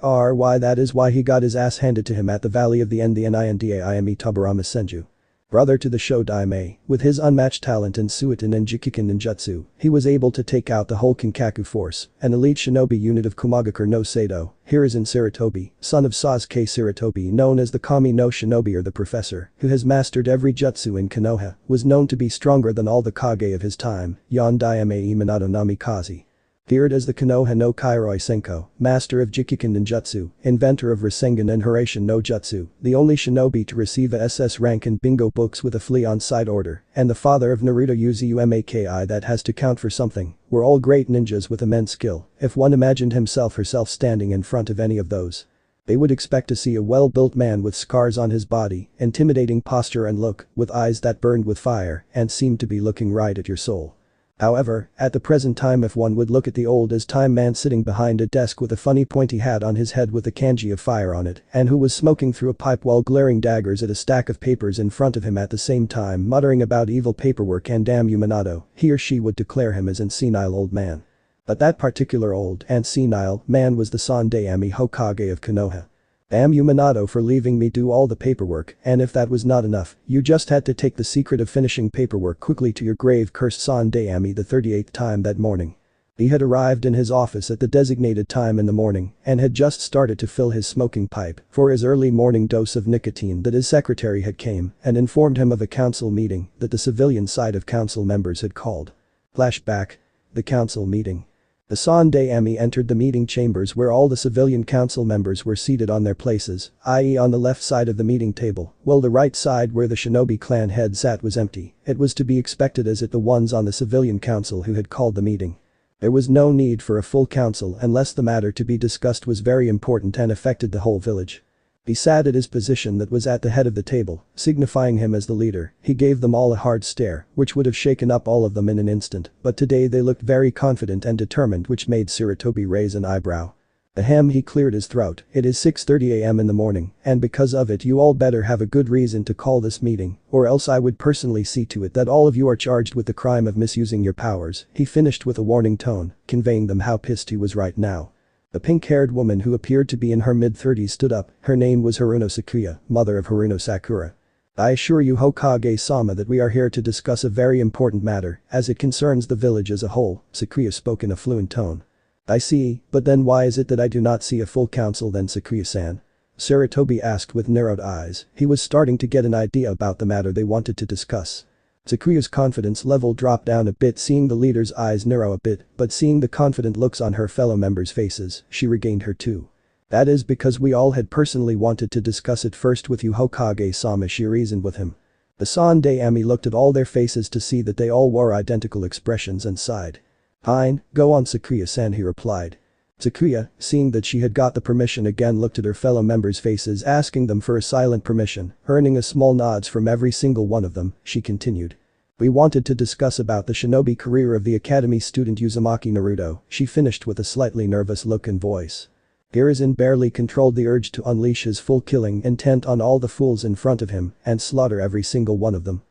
That is why he got his ass handed to him at the Valley of the End. The Nindaime Tobarama Senju, brother to the Shodaime, with his unmatched talent in Suiton and Jikiken ninjutsu, he was able to take out the whole Kinkaku force, an elite shinobi unit of Kumagakure no Sado. Hiruzen Sarutobi, son of Sasuke Sarutobi, known as the Kami no Shinobi or the Professor, who has mastered every jutsu in Konoha, was known to be stronger than all the Kage of his time. Yondaime Minato Namikaze, feared as the Konoha no Kairoi Senko, master of Jikiken ninjutsu, inventor of Rasengan and Hiraishin no Jutsu, the only shinobi to receive a SS rank in bingo books with a flea on side order, and the father of Naruto Uzumaki that has to count for something, were all great ninjas with immense skill. If one imagined herself standing in front of any of those, they would expect to see a well-built man with scars on his body, intimidating posture and look, with eyes that burned with fire and seemed to be looking right at your soul. However, at the present time, if one would look at the old as time man sitting behind a desk with a funny pointy hat on his head with a kanji of fire on it and who was smoking through a pipe while glaring daggers at a stack of papers in front of him at the same time muttering about evil paperwork and damn you Minato, he or she would declare him as an senile old man. But that particular old and senile man was the Sandaime Hokage of Konoha. Damn you Minato for leaving me do all the paperwork, and if that was not enough, you just had to take the secret of finishing paperwork quickly to your grave, cursed Sandaime the 38th time that morning. He had arrived in his office at the designated time in the morning and had just started to fill his smoking pipe for his early morning dose of nicotine that his secretary had came and informed him of a council meeting that the civilian side of council members had called. Flashback. The council meeting. The Sandaime entered the meeting chambers where all the civilian council members were seated on their places, i.e. on the left side of the meeting table, while the right side where the shinobi clan head sat was empty. It was to be expected as it the ones on the civilian council who had called the meeting. There was no need for a full council unless the matter to be discussed was very important and affected the whole village. He sat at his position that was at the head of the table, signifying him as the leader. He gave them all a hard stare, which would have shaken up all of them in an instant, but today they looked very confident and determined, which made Sarutobi raise an eyebrow. Ahem, he cleared his throat. It is 6:30 a.m. in the morning, and because of it you all better have a good reason to call this meeting, or else I would personally see to it that all of you are charged with the crime of misusing your powers. He finished with a warning tone, conveying them how pissed he was right now. A pink-haired woman who appeared to be in her mid-30s stood up. Her name was Haruno Sakuya, mother of Haruno Sakura. I assure you Hokage-sama that we are here to discuss a very important matter as it concerns the village as a whole. Sakuya spoke in a fluent tone. I see, but then why is it that I do not see a full council then, Sakuya-san? Sarutobi asked with narrowed eyes. He was starting to get an idea about the matter they wanted to discuss. Sakuya's confidence level dropped down a bit, seeing the leader's eyes narrow a bit, but seeing the confident looks on her fellow members' faces, she regained her too. That is because we all had personally wanted to discuss it first with you Hokage-sama, she reasoned with him. The Sandaime looked at all their faces to see that they all wore identical expressions and sighed. Fine, go on Sakuya-san, he replied. Sakuya, seeing that she had got the permission again, looked at her fellow members' faces, asking them for a silent permission, earning a small nods from every single one of them. She continued. We wanted to discuss about the shinobi career of the academy student Uzumaki Naruto, she finished with a slightly nervous look and voice. Hiruzen barely controlled the urge to unleash his full killing intent on all the fools in front of him and slaughter every single one of them.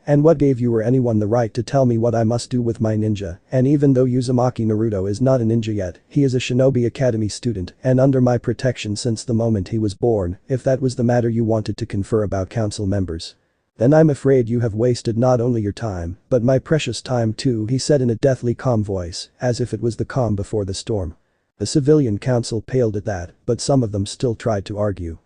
And what gave you or anyone the right to tell me what I must do with my ninja? And even though Uzumaki Naruto is not a ninja yet, he is a Shinobi Academy student and under my protection since the moment he was born. If that was the matter you wanted to confer about council members, then I'm afraid you have wasted not only your time, but my precious time too, he said in a deathly calm voice, as if it was the calm before the storm. The civilian council paled at that, but some of them still tried to argue.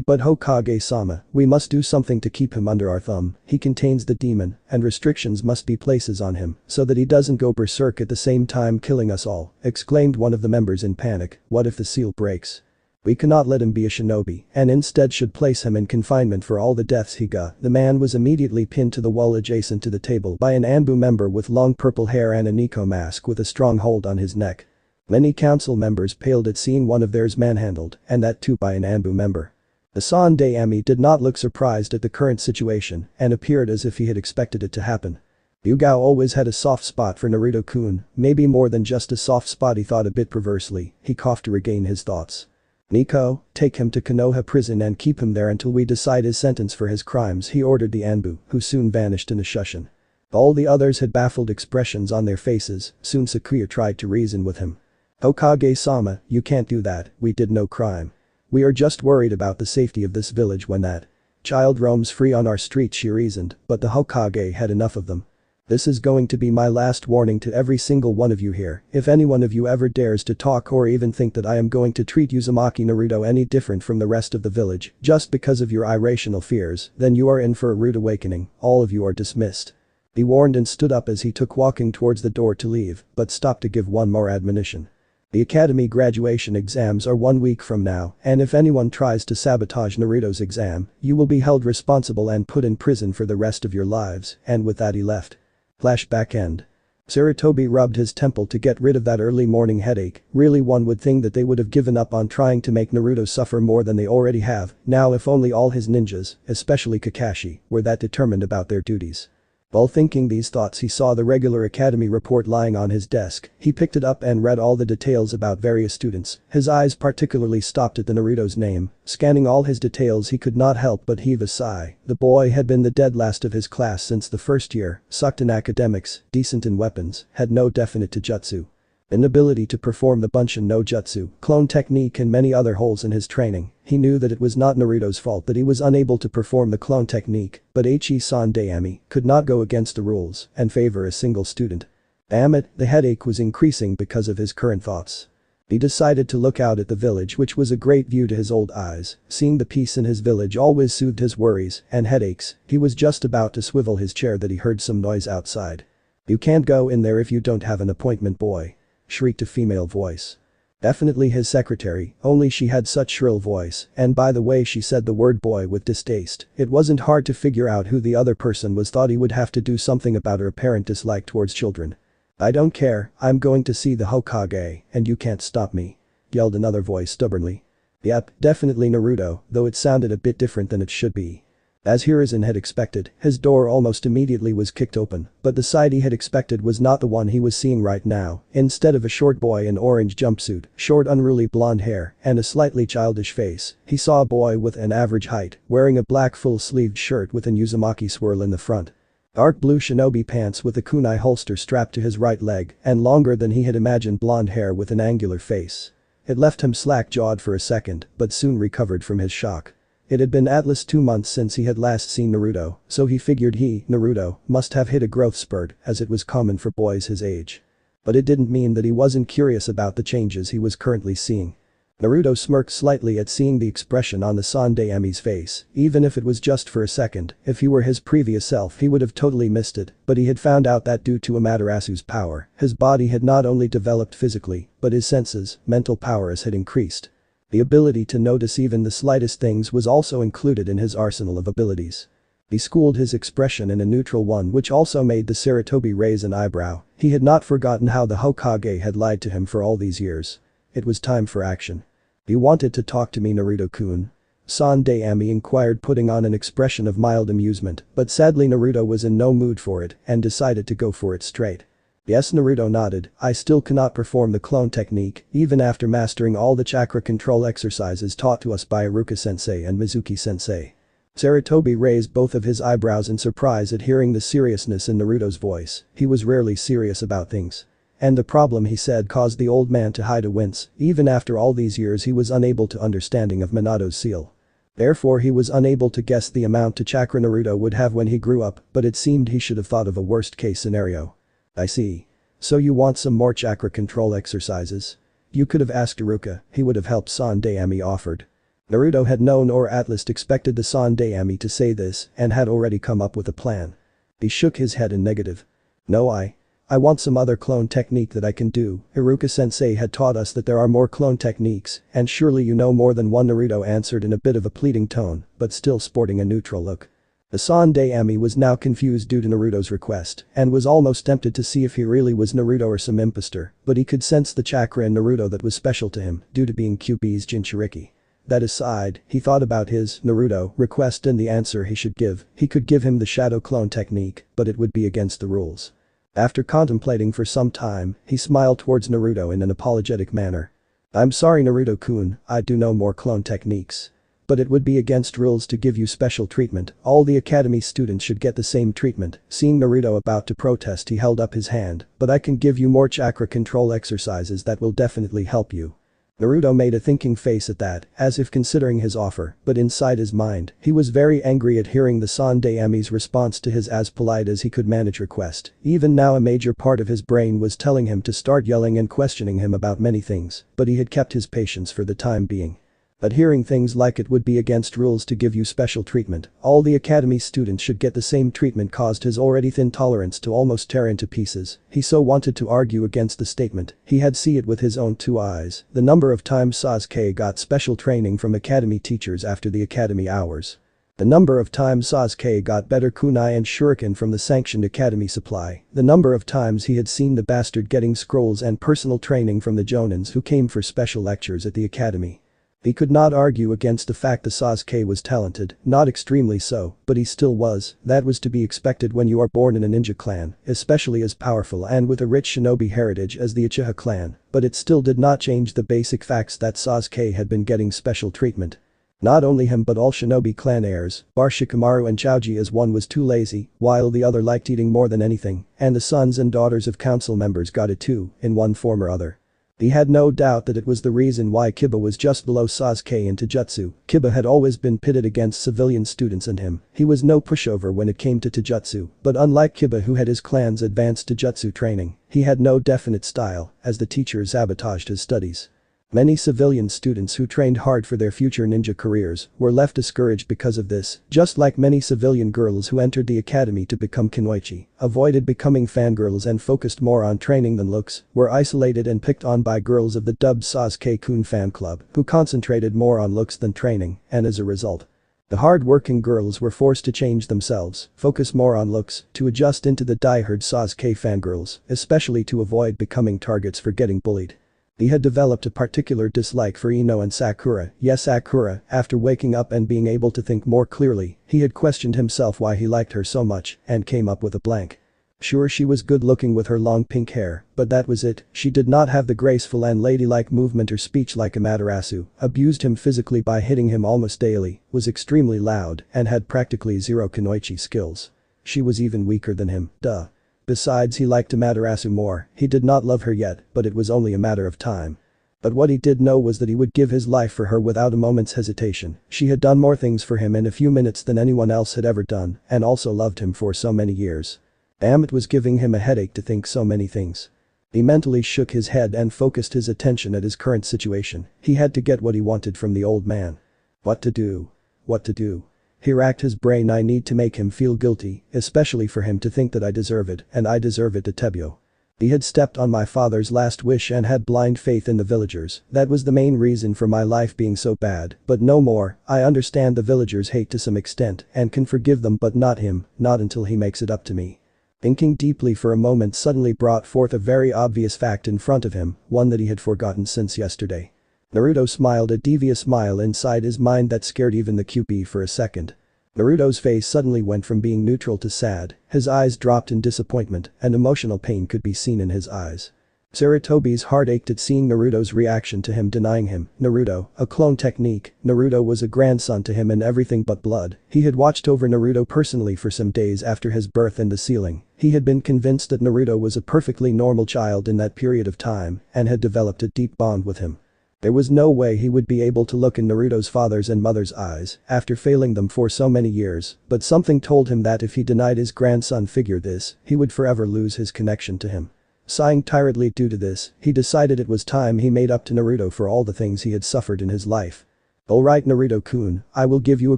But Hokage-sama, we must do something to keep him under our thumb. He contains the demon, and restrictions must be placed on him so that he doesn't go berserk at the same time killing us all, exclaimed one of the members in panic. What if the seal breaks? We cannot let him be a shinobi and instead should place him in confinement for all the deaths he got. The man was immediately pinned to the wall adjacent to the table by an anbu member with long purple hair and a Nico mask with a strong hold on his neck. Many council members paled at seeing one of theirs manhandled, and that too by an anbu member. The Sandaime did not look surprised at the current situation and appeared as if he had expected it to happen. Yugao always had a soft spot for Naruto-kun, maybe more than just a soft spot, he thought a bit perversely. He coughed to regain his thoughts. Nico, take him to Konoha prison and keep him there until we decide his sentence for his crimes, he ordered the anbu, who soon vanished in a shushin. All the others had baffled expressions on their faces. Soon Sakura tried to reason with him. Hokage-sama, you can't do that, we did no crime. We are just worried about the safety of this village when that child roams free on our streets, she reasoned, but the Hokage had enough of them. This is going to be my last warning to every single one of you here. If any one of you ever dares to talk or even think that I am going to treat Uzumaki Naruto any different from the rest of the village just because of your irrational fears, then you are in for a rude awakening. All of you are dismissed. He warned and stood up as he took walking towards the door to leave, but stopped to give one more admonition. The academy graduation exams are 1 week from now, and if anyone tries to sabotage Naruto's exam, you will be held responsible and put in prison for the rest of your lives, and with that he left. Flashback end. Sarutobi rubbed his temple to get rid of that early morning headache. Really, one would think that they would have given up on trying to make Naruto suffer more than they already have. Now if only all his ninjas, especially Kakashi, were that determined about their duties. While thinking these thoughts, he saw the regular academy report lying on his desk. He picked it up and read all the details about various students. His eyes particularly stopped at the Naruto's name. Scanning all his details, he could not help but heave a sigh. The boy had been the dead last of his class since the first year, sucked in academics, decent in weapons, had no definite jutsu. Inability to perform the Bunshin no Jutsu, clone technique and many other holes in his training. He knew that it was not Naruto's fault that he was unable to perform the clone technique, but Sandaime could not go against the rules and favor a single student. Damn it, the headache was increasing because of his current thoughts. He decided to look out at the village, which was a great view to his old eyes. Seeing the peace in his village always soothed his worries and headaches. He was just about to swivel his chair that he heard some noise outside. You can't go in there if you don't have an appointment, boy, shrieked a female voice. Definitely his secretary, only she had such shrill voice, and by the way she said the word boy with distaste, it wasn't hard to figure out who the other person was. Thought he would have to do something about her apparent dislike towards children. I don't care, I'm going to see the Hokage, and you can't stop me, yelled another voice stubbornly. Yep, definitely Naruto, though it sounded a bit different than it should be. As Hiruzen had expected, his door almost immediately was kicked open, but the sight he had expected was not the one he was seeing right now. Instead of a short boy in orange jumpsuit, short unruly blonde hair, and a slightly childish face, he saw a boy with an average height, wearing a black full-sleeved shirt with an Uzumaki swirl in the front. Dark blue shinobi pants with a kunai holster strapped to his right leg, and longer than he had imagined blonde hair with an angular face. It left him slack-jawed for a second, but soon recovered from his shock. It had been at least 2 months since he had last seen Naruto, so he figured Naruto, must have hit a growth spurt, as it was common for boys his age. But it didn't mean that he wasn't curious about the changes he was currently seeing. Naruto smirked slightly at seeing the expression on the Sandaime's face. Even if it was just for a second, if he were his previous self he would have totally missed it, but he had found out that due to Amaterasu's power, his body had not only developed physically, but his senses, mental powers had increased. The ability to notice even the slightest things was also included in his arsenal of abilities. He schooled his expression in a neutral one, which also made the Sarutobi raise an eyebrow. He had not forgotten how the Hokage had lied to him for all these years. It was time for action. You wanted to talk to me, Naruto-kun? Sandaime inquired, putting on an expression of mild amusement, but sadly Naruto was in no mood for it and decided to go for it straight. Yes, Naruto nodded. I still cannot perform the clone technique, even after mastering all the chakra control exercises taught to us by Iruka-sensei and Mizuki-sensei. Sarutobi raised both of his eyebrows in surprise at hearing the seriousness in Naruto's voice. He was rarely serious about things. And the problem, he said, caused the old man to hide a wince. Even after all these years he was unable to understanding of Minato's seal. Therefore he was unable to guess the amount to chakra Naruto would have when he grew up, but it seemed he should have thought of a worst-case scenario. I see. So you want some more chakra control exercises? You could have asked Iruka, he would have helped, Sandaime offered. Naruto had known, or at least expected, the Sandaime to say this and had already come up with a plan. He shook his head in negative. No, I want some other clone technique that I can do. Iruka-sensei had taught us that there are more clone techniques, and surely you know more than one, Naruto answered in a bit of a pleading tone, but still sporting a neutral look. The Sandaime was now confused due to Naruto's request and was almost tempted to see if he really was Naruto or some impostor, but he could sense the chakra in Naruto that was special to him due to being Kyuubi's Jinchuriki. That aside, he thought about his, Naruto, request and the answer he should give. He could give him the shadow clone technique, but it would be against the rules. After contemplating for some time, he smiled towards Naruto in an apologetic manner. "I'm sorry Naruto-kun, I do no more clone techniques. But it would be against rules to give you special treatment, all the academy students should get the same treatment." Seeing Naruto about to protest, he held up his hand, "But I can give you more chakra control exercises that will definitely help you." Naruto made a thinking face at that, as if considering his offer, but inside his mind, he was very angry at hearing the Sandaime's response to his as polite as he could manage request. Even now a major part of his brain was telling him to start yelling and questioning him about many things, but he had kept his patience for the time being. But hearing things like it would be against rules to give you special treatment, all the academy students should get the same treatment caused his already thin tolerance to almost tear into pieces. He so wanted to argue against the statement, he had seen it with his own two eyes, the number of times Sasuke got special training from academy teachers after the academy hours. The number of times Sasuke got better kunai and shuriken from the sanctioned academy supply, the number of times he had seen the bastard getting scrolls and personal training from the jonins who came for special lectures at the academy. He could not argue against the fact that Sasuke was talented, not extremely so, but he still was. That was to be expected when you are born in a ninja clan, especially as powerful and with a rich shinobi heritage as the Uchiha clan, but it still did not change the basic facts that Sasuke had been getting special treatment. Not only him but all shinobi clan heirs, bar Shikamaru and Choji as one was too lazy, while the other liked eating more than anything, and the sons and daughters of council members got it too, in one form or other. He had no doubt that it was the reason why Kiba was just below Sasuke in Taijutsu. Kiba had always been pitted against civilian students and him. He was no pushover when it came to Taijutsu, but unlike Kiba who had his clan's advanced Taijutsu training, he had no definite style, as the teachers sabotaged his studies. Many civilian students who trained hard for their future ninja careers were left discouraged because of this, just like many civilian girls who entered the academy to become kunoichi, avoided becoming fangirls and focused more on training than looks, were isolated and picked on by girls of the dubbed Sasuke-kun fan club who concentrated more on looks than training, and as a result, the hard-working girls were forced to change themselves, focus more on looks, to adjust into the die-hard Sasuke fangirls, especially to avoid becoming targets for getting bullied. He had developed a particular dislike for Ino and Sakura. Yes, Sakura, after waking up and being able to think more clearly, he had questioned himself why he liked her so much and came up with a blank. Sure, she was good looking with her long pink hair, but that was it. She did not have the graceful and ladylike movement or speech like Amaterasu, abused him physically by hitting him almost daily, was extremely loud, and had practically zero kunoichi skills. She was even weaker than him, duh. Besides, he liked Amaterasu more. He did not love her yet, but it was only a matter of time. But what he did know was that he would give his life for her without a moment's hesitation. She had done more things for him in a few minutes than anyone else had ever done, and also loved him for so many years. Damn, it was giving him a headache to think so many things. He mentally shook his head and focused his attention at his current situation. He had to get what he wanted from the old man. What to do? What to do? He racked his brain. I need to make him feel guilty, especially for him to think that I deserve it, and I deserve it, Tebio. He had stepped on my father's last wish and had blind faith in the villagers. That was the main reason for my life being so bad, but no more. I understand the villagers hate to some extent and can forgive them, but not him, not until he makes it up to me. Thinking deeply for a moment suddenly brought forth a very obvious fact in front of him, one that he had forgotten since yesterday. Naruto smiled, a devious smile inside his mind that scared even the Kyuubi for a second. Naruto's face suddenly went from being neutral to sad, his eyes dropped in disappointment, and emotional pain could be seen in his eyes. Sarutobi's heart ached at seeing Naruto's reaction to him denying him. Naruto, a clone technique. Naruto was a grandson to him and everything but blood. He had watched over Naruto personally for some days after his birth in the ceiling. He had been convinced that Naruto was a perfectly normal child in that period of time and had developed a deep bond with him. There was no way he would be able to look in Naruto's father's and mother's eyes after failing them for so many years, but something told him that if he denied his grandson figure this, he would forever lose his connection to him. Sighing tiredly due to this, he decided it was time he made up to Naruto for all the things he had suffered in his life. Alright Naruto-kun, I will give you a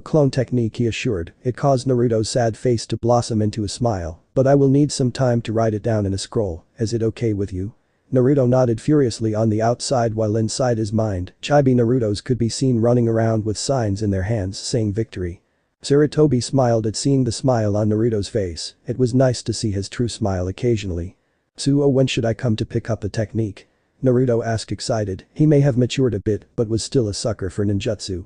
clone technique, he assured. It caused Naruto's sad face to blossom into a smile, but I will need some time to write it down in a scroll. Is it okay with you? Naruto nodded furiously on the outside while inside his mind, chibi Narutos could be seen running around with signs in their hands saying victory. Sarutobi smiled at seeing the smile on Naruto's face. It was nice to see his true smile occasionally. "So when should I come to pick up the technique?" Naruto asked excited. He may have matured a bit but was still a sucker for ninjutsu.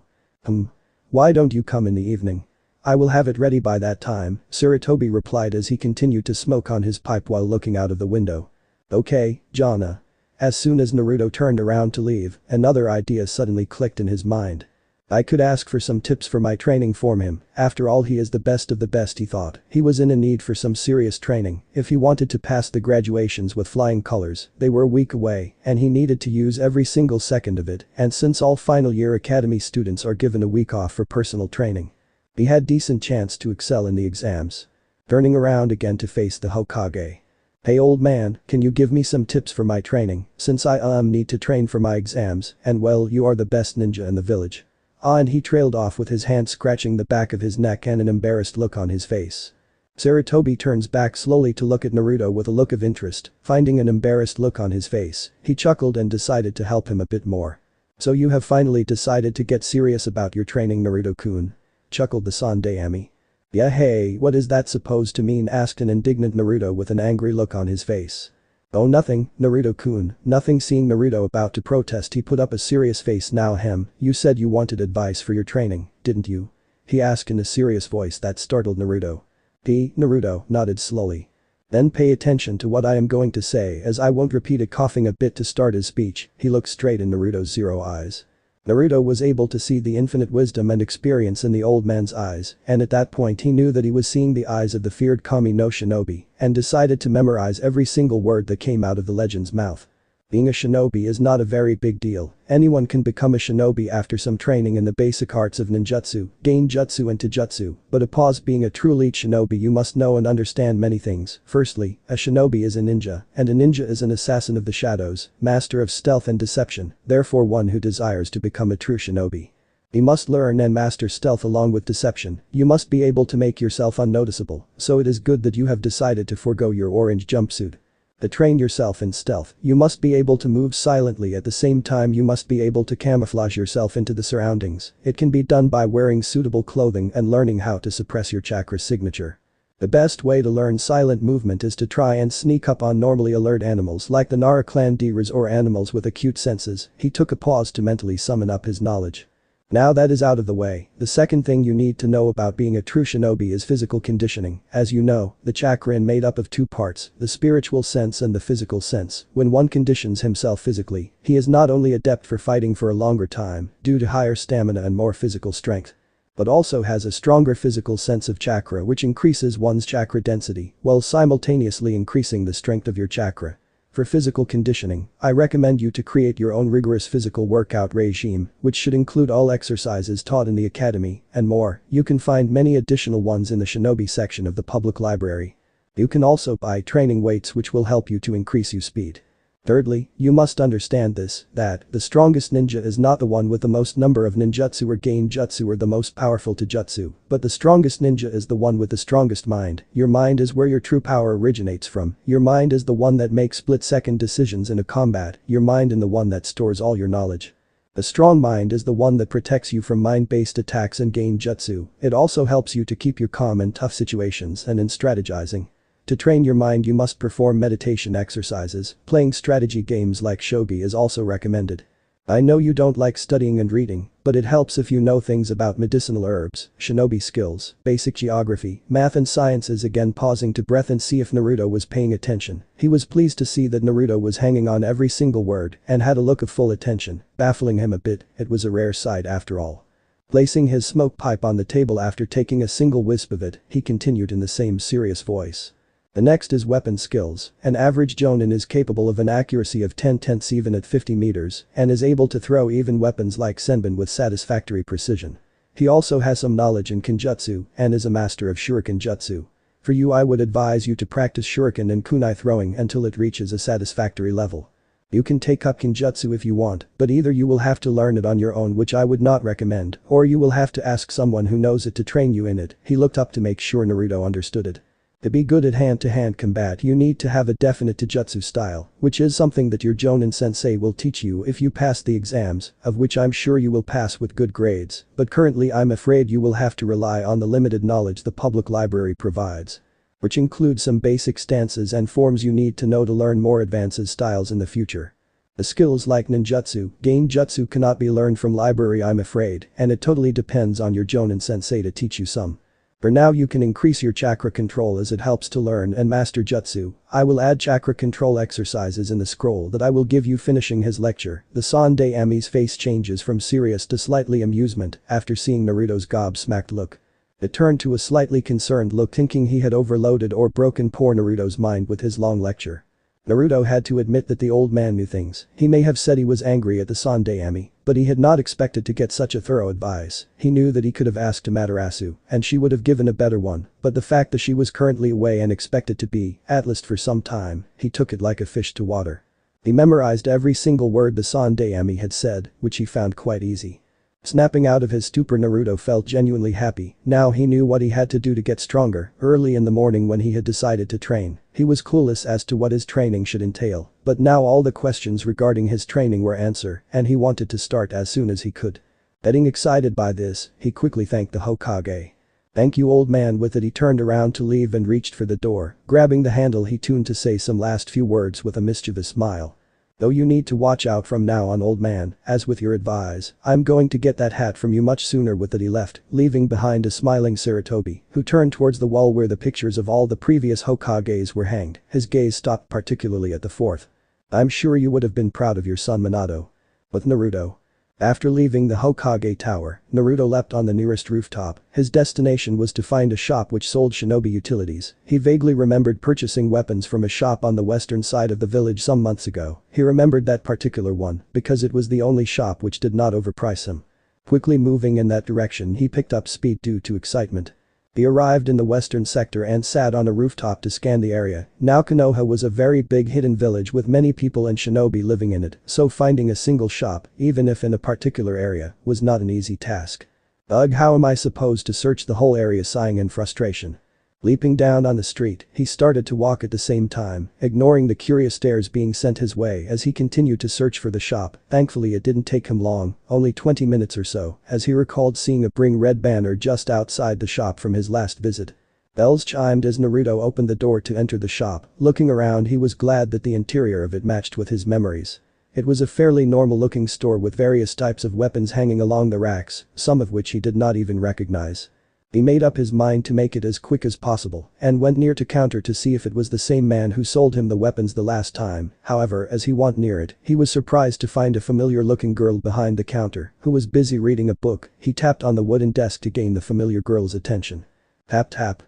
Why don't you come in the evening? I will have it ready by that time," Sarutobi replied as he continued to smoke on his pipe while looking out of the window. "Okay, Jana." As soon as Naruto turned around to leave, another idea suddenly clicked in his mind. I could ask for some tips for my training from him, after all he is the best of the best, he thought. He was in a need for some serious training if he wanted to pass the graduations with flying colors. They were a week away and he needed to use every single second of it, and since all final year academy students are given a week off for personal training, he had decent chance to excel in the exams. Turning around again to face the Hokage. "Hey old man, can you give me some tips for my training, since I need to train for my exams, and well you are the best ninja in the village." And he trailed off with his hand scratching the back of his neck and an embarrassed look on his face. Sarutobi turns back slowly to look at Naruto with a look of interest, finding an embarrassed look on his face. He chuckled and decided to help him a bit more. "So you have finally decided to get serious about your training, Naruto-kun?" chuckled the Sandaime. "Yeah, hey, what is that supposed to mean?" asked an indignant Naruto with an angry look on his face. "Oh nothing, Naruto-kun, nothing." Seeing Naruto about to protest, he put up a serious face. "Now you said you wanted advice for your training, didn't you?" he asked in a serious voice that startled Naruto. Naruto nodded slowly. "Then pay attention to what I am going to say as I won't repeat it." Coughing a bit to start his speech, he looked straight in Naruto's zero eyes. Naruto was able to see the infinite wisdom and experience in the old man's eyes, and at that point he knew that he was seeing the eyes of the feared Kami no Shinobi, and decided to memorize every single word that came out of the legend's mouth. Being a shinobi is not a very big deal. Anyone can become a shinobi after some training in the basic arts of ninjutsu, genjutsu and taijutsu, but being a true elite shinobi you must know and understand many things. Firstly, a shinobi is a ninja, and a ninja is an assassin of the shadows, master of stealth and deception, therefore one who desires to become a true shinobi. You must learn and master stealth along with deception. You must be able to make yourself unnoticeable, so it is good that you have decided to forego your orange jumpsuit. To train yourself in stealth, you must be able to move silently. At the same time you must be able to camouflage yourself into the surroundings. It can be done by wearing suitable clothing and learning how to suppress your chakra signature. The best way to learn silent movement is to try and sneak up on normally alert animals like the Nara clan Deras or animals with acute senses. He took a pause to mentally summon up his knowledge. Now that is out of the way, the second thing you need to know about being a true shinobi is physical conditioning. As you know, the chakra is made up of two parts, the spiritual sense and the physical sense. When one conditions himself physically, he is not only adept for fighting for a longer time, due to higher stamina and more physical strength, but also has a stronger physical sense of chakra which increases one's chakra density, while simultaneously increasing the strength of your chakra. For physical conditioning, I recommend you to create your own rigorous physical workout regime, which should include all exercises taught in the academy, and more. You can find many additional ones in the shinobi section of the public library. You can also buy training weights which will help you to increase your speed. Thirdly, you must understand that the strongest ninja is not the one with the most number of ninjutsu or genjutsu or the most powerful taijutsu, but the strongest ninja is the one with the strongest mind. Your mind is where your true power originates from. Your mind is the one that makes split-second decisions in a combat. Your mind is the one that stores all your knowledge. A strong mind is the one that protects you from mind-based attacks and genjutsu. It also helps you to keep you calm in tough situations and in strategizing. To train your mind you must perform meditation exercises. Playing strategy games like shogi is also recommended. I know you don't like studying and reading, but it helps if you know things about medicinal herbs, shinobi skills, basic geography, math and sciences. Again pausing to breath and see if Naruto was paying attention. He was pleased to see that Naruto was hanging on every single word and had a look of full attention, baffling him a bit. It was a rare sight after all. Placing his smoke pipe on the table after taking a single wisp of it, he continued in the same serious voice. The next is weapon skills. An average jonin is capable of an accuracy of 10/10 even at 50 meters and is able to throw even weapons like senbon with satisfactory precision. He also has some knowledge in kenjutsu and is a master of shuriken jutsu. For you I would advise you to practice shuriken and kunai throwing until it reaches a satisfactory level. You can take up kenjutsu if you want, but either you will have to learn it on your own, which I would not recommend, or you will have to ask someone who knows it to train you in it. He looked up to make sure Naruto understood it. To be good at hand-to-hand combat you need to have a definite taijutsu style, which is something that your Jonin sensei will teach you if you pass the exams, of which I'm sure you will pass with good grades, but currently I'm afraid you will have to rely on the limited knowledge the public library provides. Which includes some basic stances and forms you need to know to learn more advanced styles in the future. The skills like ninjutsu, genjutsu cannot be learned from library I'm afraid, and it totally depends on your Jonin sensei to teach you some. For now you can increase your chakra control as it helps to learn and master jutsu. I will add chakra control exercises in the scroll that I will give you finishing his lecture. The Sunday Ami's face changes from serious to slightly amusement after seeing Naruto's gobsmacked look. It turned to a slightly concerned look, thinking he had overloaded or broken poor Naruto's mind with his long lecture. Naruto had to admit that the old man knew things. He may have said he was angry at the Sunday Ami, but he had not expected to get such a thorough advice. He knew that he could have asked Amaterasu, and she would have given a better one, but the fact that she was currently away and expected to be, at least for some time, he took it like a fish to water. He memorized every single word the Sunday Ami had said, which he found quite easy. Snapping out of his stupor, Naruto felt genuinely happy. Now he knew what he had to do to get stronger. Early in the morning when he had decided to train, he was clueless as to what his training should entail, but now all the questions regarding his training were answered, and he wanted to start as soon as he could. Getting excited by this, he quickly thanked the Hokage. "Thank you, old man." With it he turned around to leave and reached for the door. Grabbing the handle he tuned to say some last few words with a mischievous smile. "Though you need to watch out from now on, old man, as with your advice, I'm going to get that hat from you much sooner." With it he left, leaving behind a smiling Sarutobi, who turned towards the wall where the pictures of all the previous Hokages were hanged. His gaze stopped particularly at the fourth. "I'm sure you would have been proud of your son Minato." With Naruto. After leaving the Hokage tower, Naruto leapt on the nearest rooftop. His destination was to find a shop which sold shinobi utilities. He vaguely remembered purchasing weapons from a shop on the western side of the village some months ago. He remembered that particular one because it was the only shop which did not overprice him. Quickly moving in that direction, he picked up speed due to excitement. He arrived in the western sector and sat on a rooftop to scan the area. Now Konoha was a very big hidden village with many people and shinobi living in it, so finding a single shop, even if in a particular area, was not an easy task. "Ugh, how am I supposed to search the whole area?" sighing in frustration. Leaping down on the street, he started to walk at the same time, ignoring the curious stares being sent his way as he continued to search for the shop. Thankfully it didn't take him long, only 20 minutes or so, as he recalled seeing a bring red banner just outside the shop from his last visit. Bells chimed as Naruto opened the door to enter the shop. Looking around, he was glad that the interior of it matched with his memories. It was a fairly normal-looking store with various types of weapons hanging along the racks, some of which he did not even recognize. He made up his mind to make it as quick as possible and went near to counter to see if it was the same man who sold him the weapons the last time. However, as he went near it, he was surprised to find a familiar-looking girl behind the counter who was busy reading a book. He tapped on the wooden desk to gain the familiar girl's attention. Tap tap.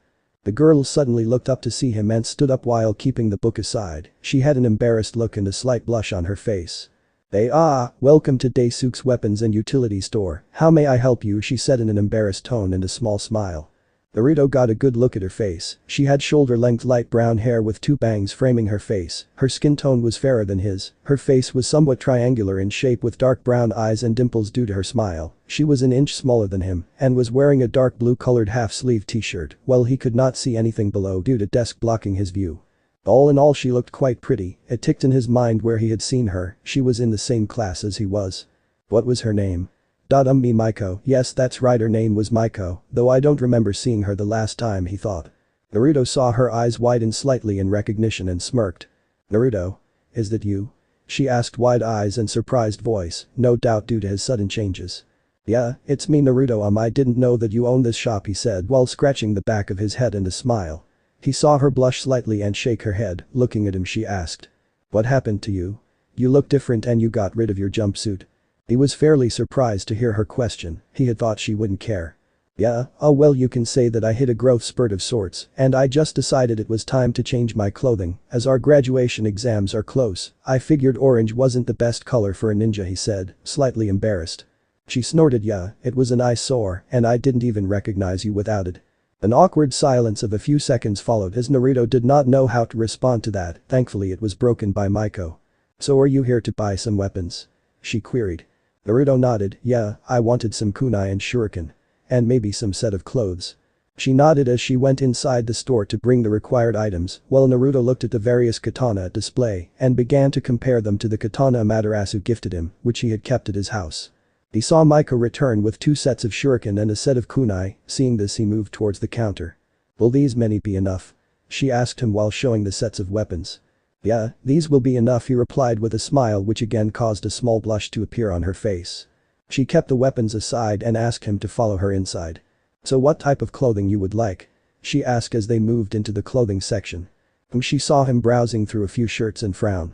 The girl suddenly looked up to see him and stood up while keeping the book aside. She had an embarrassed look and a slight blush on her face. Welcome to Daisuke's Weapons and Utility Store. How may I help you?" she said in an embarrassed tone and a small smile. Naruto got a good look at her face. She had shoulder-length light brown hair with two bangs framing her face. Her skin tone was fairer than his. Her face was somewhat triangular in shape with dark brown eyes and dimples due to her smile. She was an inch smaller than him and was wearing a dark blue-colored half-sleeve t-shirt, while he could not see anything below due to desk blocking his view. All in all, she looked quite pretty. It ticked in his mind where he had seen her. She was in the same class as he was. What was her name? Maiko. Yes, that's right, her name was Maiko, though I don't remember seeing her the last time, he thought. Naruto saw her eyes widen slightly in recognition and smirked. "Naruto? Is that you?" she asked, wide eyes and surprised voice, no doubt due to his sudden changes. "Yeah, it's me, Naruto. I didn't know that you own this shop," he said while scratching the back of his head and a smile. He saw her blush slightly and shake her head. Looking at him, she asked. "What happened to you? You look different and you got rid of your jumpsuit." He was fairly surprised to hear her question. He had thought she wouldn't care. "Yeah, oh well, you can say that I hit a growth spurt of sorts and I just decided it was time to change my clothing as our graduation exams are close. I figured orange wasn't the best color for a ninja," he said, slightly embarrassed. She snorted. "Yeah, it was an eyesore and I didn't even recognize you without it." An awkward silence of a few seconds followed as Naruto did not know how to respond to that. Thankfully it was broken by Maiko. "So are you here to buy some weapons?" she queried. Naruto nodded. "Yeah, I wanted some kunai and shuriken. And maybe some set of clothes." She nodded as she went inside the store to bring the required items, while Naruto looked at the various katana at display and began to compare them to the katana Amaterasu gifted him, which he had kept at his house. He saw Maiko return with 2 sets of shuriken and a set of kunai. Seeing this, he moved towards the counter. "Will these many be enough?" she asked him while showing the sets of weapons. "Yeah, these will be enough," he replied with a smile which again caused a small blush to appear on her face. She kept the weapons aside and asked him to follow her inside. "So what type of clothing you would like?" she asked as they moved into the clothing section. She saw him browsing through a few shirts and frowned.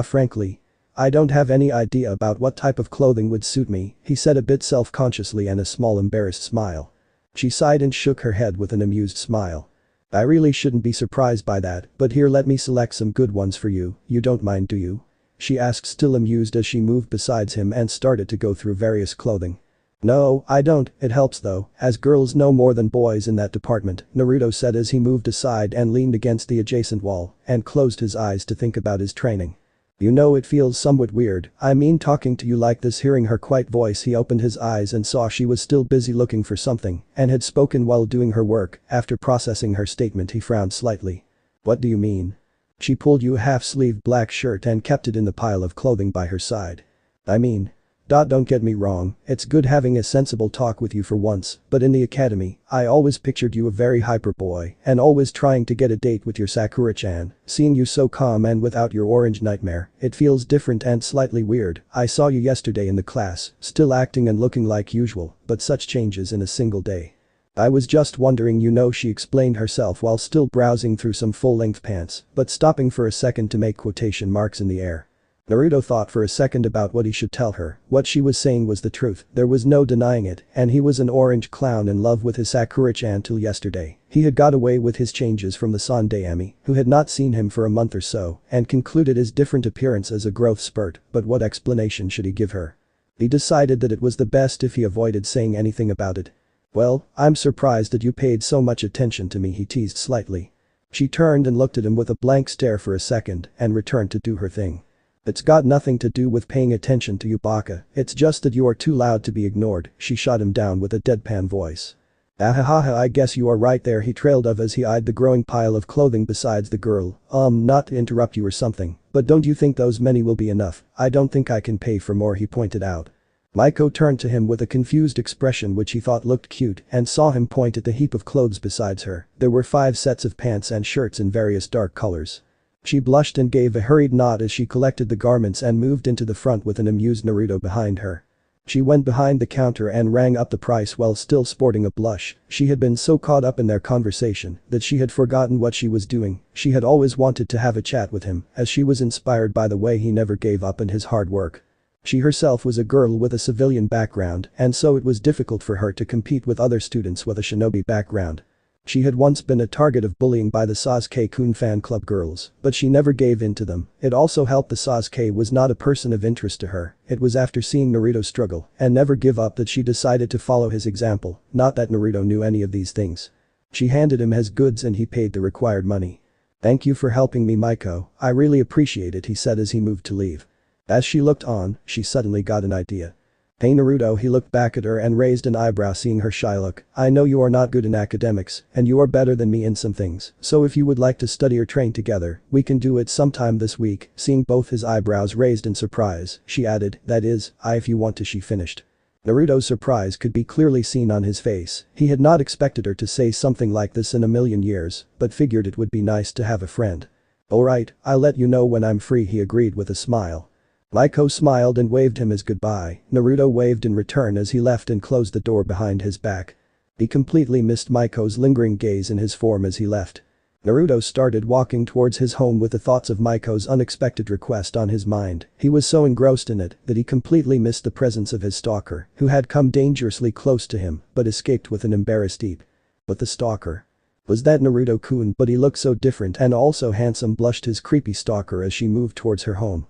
Frankly, I don't have any idea about what type of clothing would suit me," he said a bit self-consciously and a small embarrassed smile. She sighed and shook her head with an amused smile. "I really shouldn't be surprised by that, but here, let me select some good ones for you. You don't mind, do you?" she asked, still amused as she moved beside him and started to go through various clothing. "No, I don't, it helps though, as girls know more than boys in that department," Naruto said as he moved aside and leaned against the adjacent wall and closed his eyes to think about his training. "You know, it feels somewhat weird, I mean talking to you like this." Hearing her quiet voice, he opened his eyes and saw she was still busy looking for something and had spoken while doing her work. After processing her statement, he frowned slightly. "What do you mean?" She pulled out a half-sleeved black shirt and kept it in the pile of clothing by her side. "I mean, don't get me wrong, it's good having a sensible talk with you for once, but in the academy, I always pictured you a very hyper boy and always trying to get a date with your Sakura-chan. Seeing you so calm and without your orange nightmare, it feels different and slightly weird. I saw you yesterday in the class, still acting and looking like usual, but such changes in a single day. I was just wondering, she explained herself while still browsing through some full-length pants, but stopping for a second to make quotation marks in the air. Naruto thought for a second about what he should tell her. What she was saying was the truth, there was no denying it, and he was an orange clown in love with his Sakura-chan till yesterday. He had got away with his changes from the Sandaime, who had not seen him for a month or so, and concluded his different appearance as a growth spurt, but what explanation should he give her? He decided that it was the best if he avoided saying anything about it. "Well, I'm surprised that you paid so much attention to me," he teased slightly. She turned and looked at him with a blank stare for a second and returned to do her thing. "It's got nothing to do with paying attention to you, Baka, it's just that you are too loud to be ignored," she shot him down with a deadpan voice. "Ahahaha, I guess you are right there," he trailed off as he eyed the growing pile of clothing besides the girl. Not to interrupt you or something, but don't you think those many will be enough?" "I don't think I can pay for more," he pointed out. Maiko turned to him with a confused expression which he thought looked cute and saw him point at the heap of clothes beside her. There were 5 sets of pants and shirts in various dark colors. She blushed and gave a hurried nod as she collected the garments and moved into the front with an amused Naruto behind her. She went behind the counter and rang up the price while still sporting a blush. She had been so caught up in their conversation that she had forgotten what she was doing. She had always wanted to have a chat with him as she was inspired by the way he never gave up and his hard work. She herself was a girl with a civilian background, and so it was difficult for her to compete with other students with a shinobi background. She had once been a target of bullying by the Sasuke-kun fan club girls, but she never gave in to them. It also helped the Sasuke was not a person of interest to her. It was after seeing Naruto struggle and never give up that she decided to follow his example, not that Naruto knew any of these things. She handed him his goods and he paid the required money. "Thank you for helping me, Maiko, I really appreciate it," he said as he moved to leave. As she looked on, she suddenly got an idea. "Hey Naruto," he looked back at her and raised an eyebrow seeing her shy look. "I know you are not good in academics, and you are better than me in some things, so if you would like to study or train together, we can do it sometime this week." Seeing both his eyebrows raised in surprise, she added, "That is, if you want to," she finished. Naruto's surprise could be clearly seen on his face. He had not expected her to say something like this in a million years, but figured it would be nice to have a friend. "Alright, I'll let you know when I'm free," he agreed with a smile. Maiko smiled and waved him his goodbye. Naruto waved in return as he left and closed the door behind his back. He completely missed Maiko's lingering gaze in his form as he left. Naruto started walking towards his home with the thoughts of Maiko's unexpected request on his mind. He was so engrossed in it that he completely missed the presence of his stalker, who had come dangerously close to him but escaped with an embarrassed eep. But the stalker. Was that Naruto-kun? But he looked so different and also handsome, blushed his creepy stalker as she moved towards her home.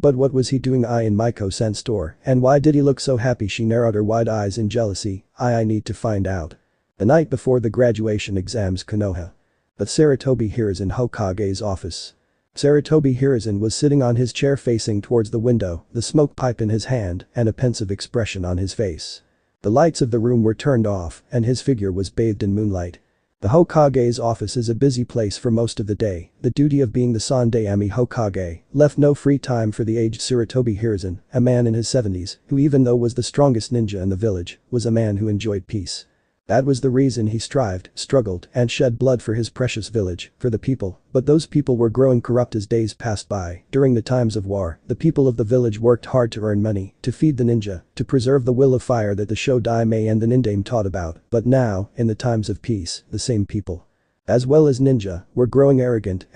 But what was he doing in Maiko-san's store, and why did he look so happy? She narrowed her wide eyes in jealousy. I need to find out. The night before the graduation exams, Konoha. But Sarutobi Hiruzen Hokage's office. Sarutobi Hiruzen was sitting on his chair facing towards the window, the smoke pipe in his hand and a pensive expression on his face. The lights of the room were turned off, and his figure was bathed in moonlight. The Hokage's office is a busy place for most of the day. The duty of being the Sandaime Hokage left no free time for the aged Tsurutobi Hiruzen, a man in his 70s, who even though was the strongest ninja in the village, was a man who enjoyed peace. That was the reason he strived, struggled, and shed blood for his precious village, for the people, but those people were growing corrupt as days passed by. During the times of war, the people of the village worked hard to earn money, to feed the ninja, to preserve the will of fire that the Shodaime and the Nindame taught about, but now, in the times of peace, the same people, as well as ninja, were growing arrogant